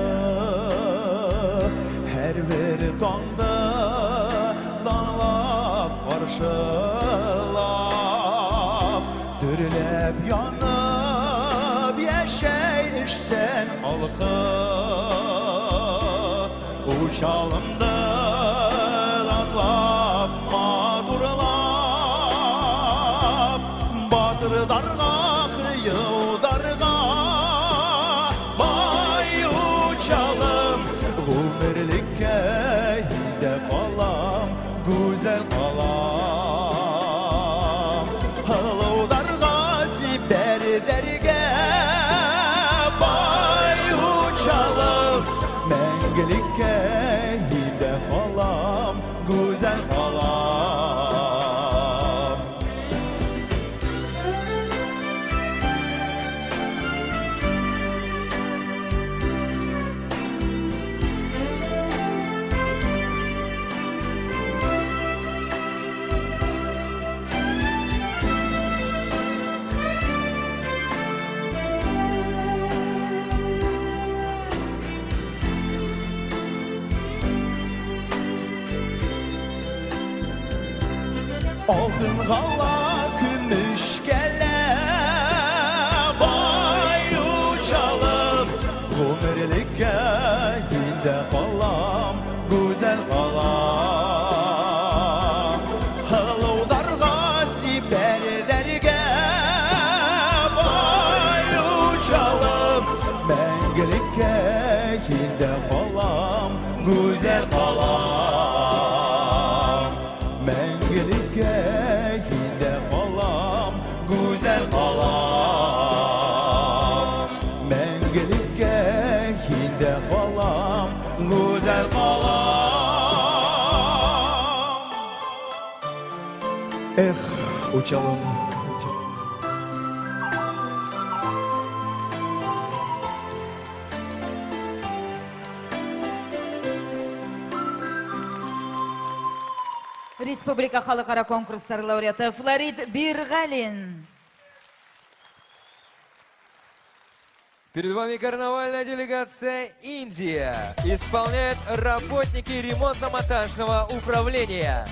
Speaker 16: her bir tanda dağlap karşılap dürlep yanıp yaşayışsen halkı uçalımda anlap madurlap batır darga kıyıl darga bay uçalım gümürlükke de kalam güzel kalam halı darga siber derge bay uçalım mengelikke de kalam güzel kalam altın galla gümüş kele bay uçalım gümürlükke de kalam güzel kalam halıvdarga siber derge bay uçalım mengelikke de kalam güzel kalam mengelikke de kalam güzel kalam mengelikke de kalam güzel kalam uçalım
Speaker 3: Республика халыкара конкурстар лауреаты Флорид Биргалин.
Speaker 4: Перед вами карнавальная делегация Индия. Исполняют работники ремонтно-монтажного управления.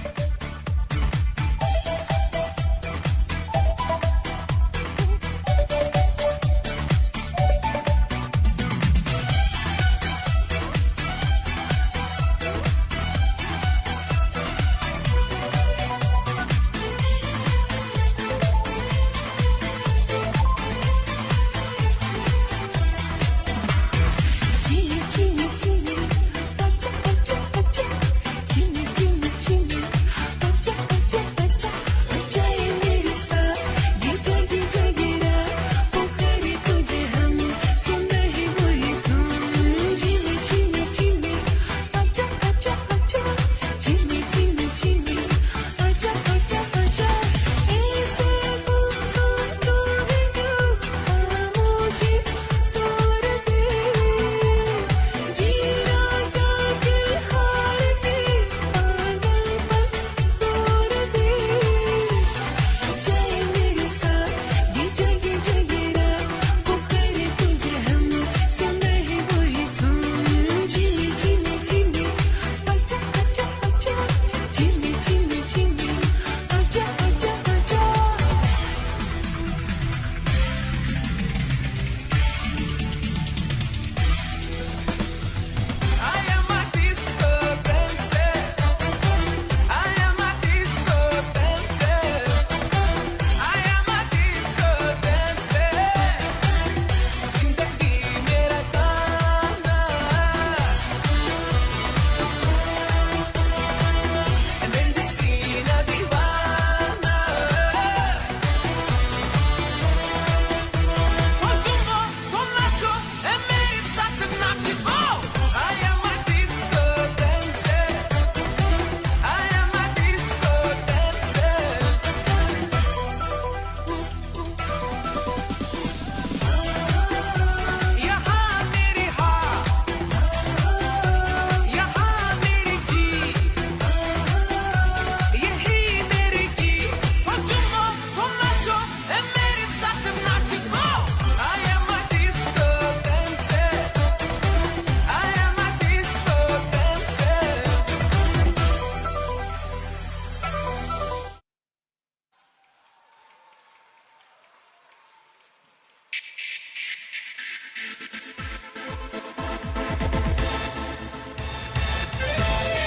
Speaker 12: Chini, chini, chini,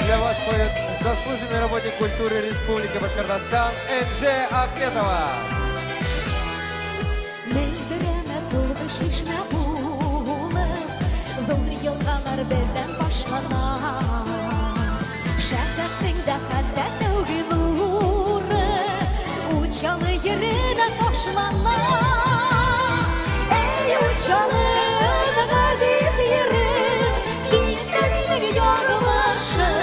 Speaker 4: для вас поет заслуженный работник культуры Республики Башкортостан Энже Ахметова.
Speaker 13: Мөлдірені толды шешме болып, зор елғалар білден башлана. Шәкәттің дә хәтті тәугі нұры, учалы ерінен ташлана. Ей учалы ғазиз ерім, хинді менің ярмашым,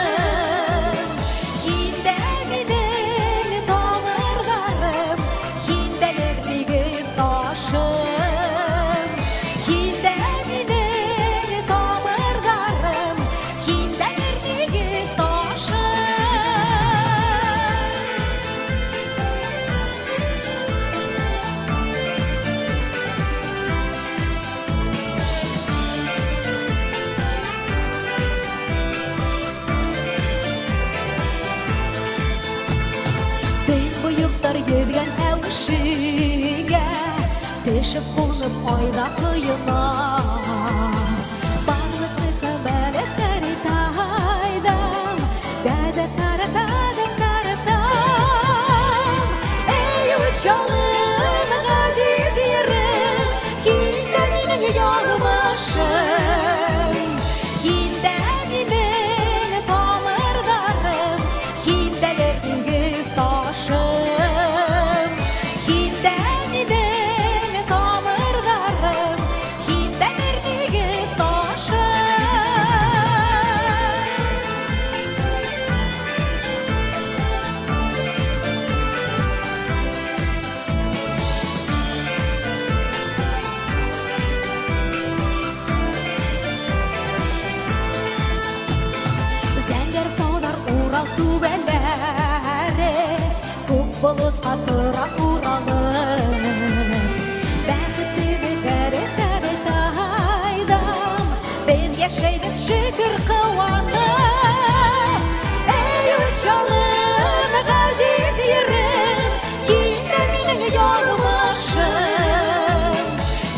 Speaker 13: хинді менің тамырғарым, хинделердегі ташым, хинді менің тамырғарым, хинделердегі ташым. Тын бұйықтар елген әуішіге, тешіп қонып айда қиына. Бағлықты көмәлі таритайдам, дәді таратадым. Ей ұчалым, ғазиз ерім, хинді менің ярмашым, хинді менің тамырдарым, хинделердегі ташым, хинді менің тамырдарым, хинделердегі ташым. Зәңгәр таулар Урал түбәләре, күк болыт атыра уралыр. Бәхетлеге тәрі тайдам, бен яшәйбез шükür кыланы. Ей учалым, ғазиз ерім, хинді менің ярмашым,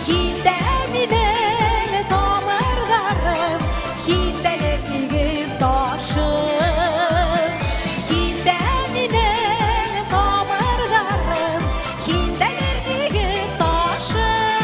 Speaker 13: хинді менің тамырғарым, хинделердегі ташым, хинді менің тамырғарым, хинделердегі ташым.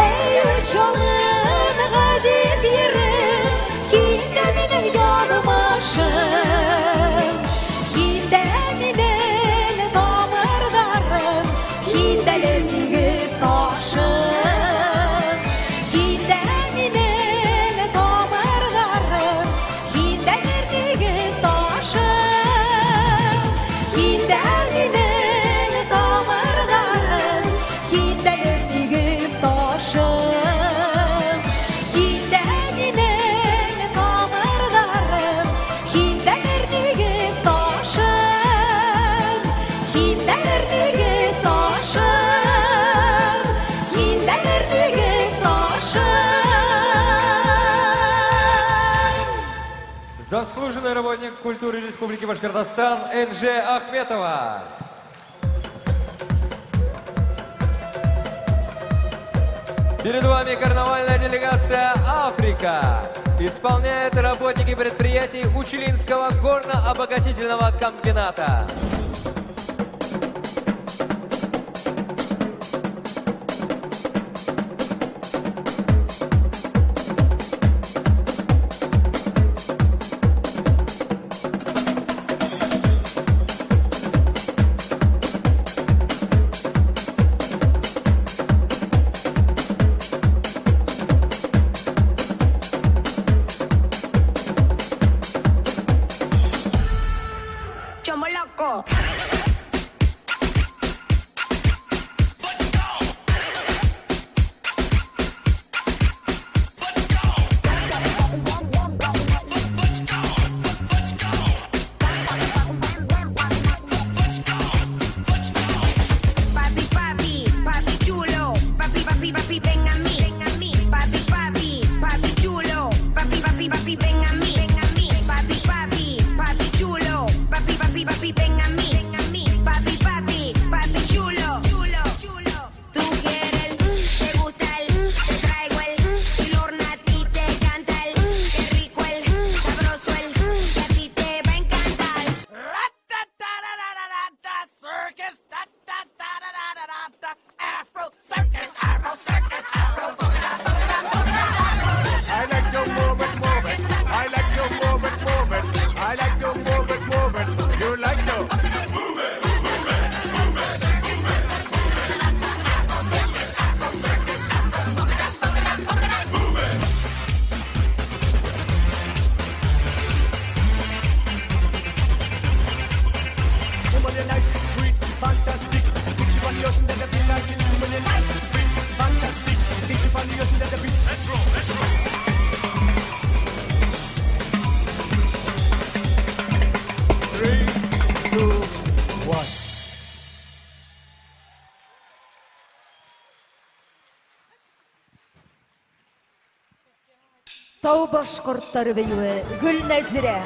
Speaker 13: Ей учалым, ғазиз ерім, хинді менің ярмашым, хинді менің тамырғарым, хинделердегі ташым, хинді менің тамырғарым, хинделердегі ташым, хинді менің тамырғарым, хинделердегі ташым, хинді менің тамырғарым, хинделердегі ташым, хинделердегі ташым, хинделердегі ташым.
Speaker 4: Заслуженный работник культуры Республики Башкортостан Энже Ахметова. Перед вами карнавальная делегация «Африка». Исполняют работники предприятий Учелинского горно-обогатительного комбината.
Speaker 13: Chomoloco.
Speaker 16: beat. Let's roll, let's roll.
Speaker 17: Three, two, one.
Speaker 3: Тау башкорттары бейуі Гүлнәзирә.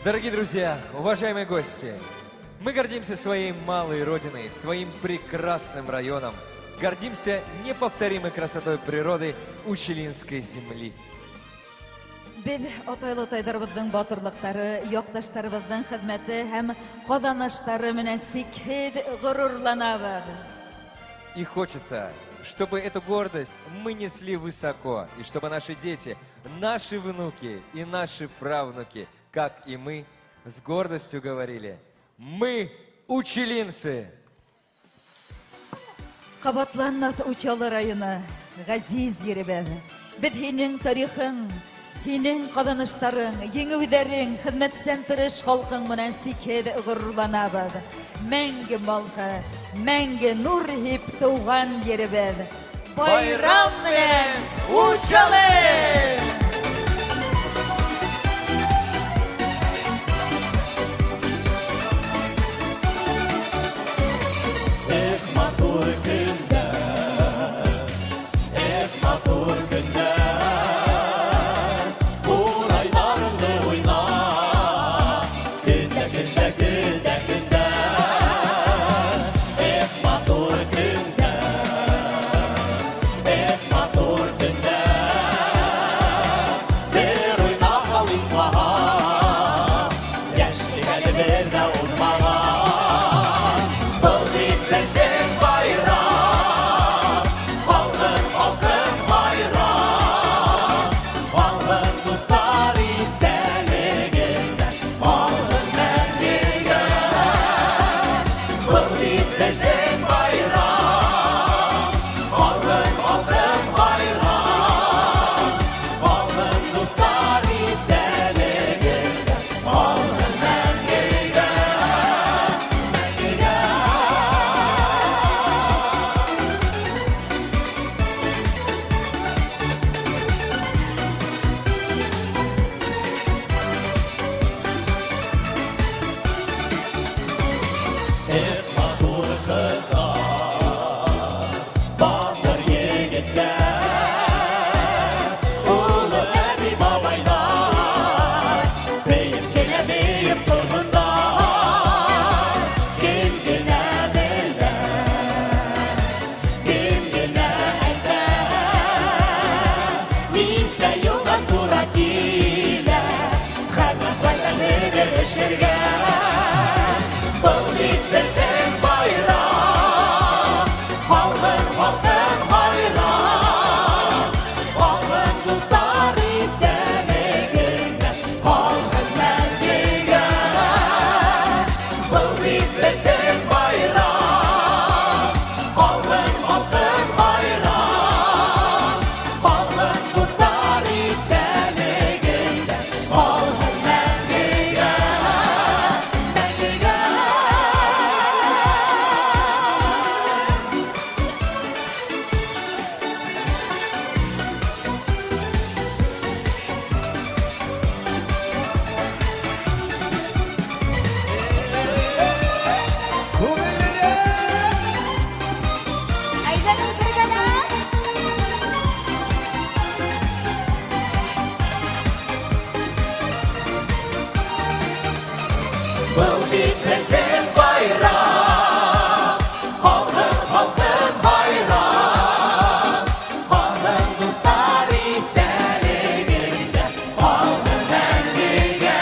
Speaker 4: Дорогие друзья, уважаемые гости, мы гордимся своей малой родиной, своим прекрасным районом. Гордимся неповторимой красотой природы Учелинской земли.
Speaker 3: Biz atay-ataylarımızın batırlıkları, yoqtaşlarımızın hizmeti hem kazanışları менен сикһез gururlanabız.
Speaker 4: И хочется, чтобы эту гордость мы несли высоко, и чтобы наши дети, наши внуки и наши правнуки, как и мы, с гордостью говорили: «Мы учелинцы!»
Speaker 3: Qabatlanmaz Uçalı rayonu, gaziz yerimiz. Biz senin tarixin, senin kazanışların, yeniliklerin, hizmetsen tırış halkın менен сикһез gururlanabız. Мәңгі малқы, мәңгі нур хип туған yerimiz. Bayram менен Учалы!
Speaker 12: Матур күндә, матур күндә, урайларыңды уйна, күндә, күндә, күндә, күндә. Матур күндә, матур күндә, бер уйнап ал исмаһам, яшьлек әле бер дә унмаган. Был бит безнең байрам, халкым, халкым байрам, халкым дуслар истәлегендә, халкым мәңгегә. Был бит безнең байрам, халкым, халкым байрам, халкым дуслар истәлегендә, халкым мәңгегә, мәңгегә. Матур кызлар, батыр егетләр, улы әби бабайлар, бейеп кенә бейеп торгындар. Кем генә белер, кем генә әйтер, мисә юлдан тура килә, хәзер ватанны бирешергә. Был бит безнең байрам, халкым, халкым байрам, халкым дуслар истәлегендә, халкым мәңгегә. Был бит безнең байрам, халкым, халкым байрам, халкым дуслар истәлегендә, халкым мәңгегә, мәңгегә. Был бит безнең байрам, халкым, халкым байрам, халкым дуслар истәлегендә, халкым мәңгегә.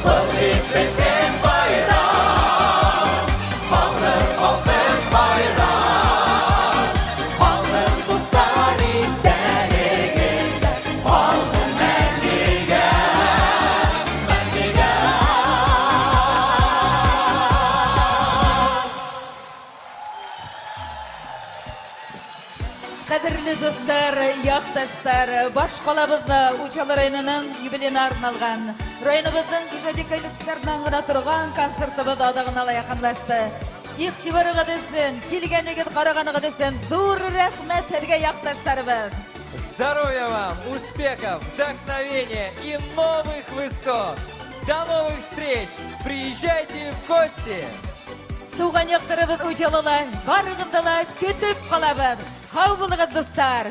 Speaker 12: Был бит безнең байрам, халкым, халкым байрам, халкым дуслар истәлегендә, халкым мәңгегә, мәңгегә.
Speaker 3: Кадерле достар, якташлар, баш калабызда Учалы районының юбилейына арналган, районыбыздың ижадикайлыктарынан гына торган концертыбыз адагына якынлашты. Игътибарыгы десен, килгәнегез, караганыгы десен, зур рәхмәт сезгә якташларыбыз.
Speaker 4: Здоровья вам, успехов, вдохновения и новых высот! До новых встреч! Приезжайте в гости!
Speaker 3: Туган яктарыбыз Учалылар, барыгызны да көтүп калабыз. Сау булыгыз, достар!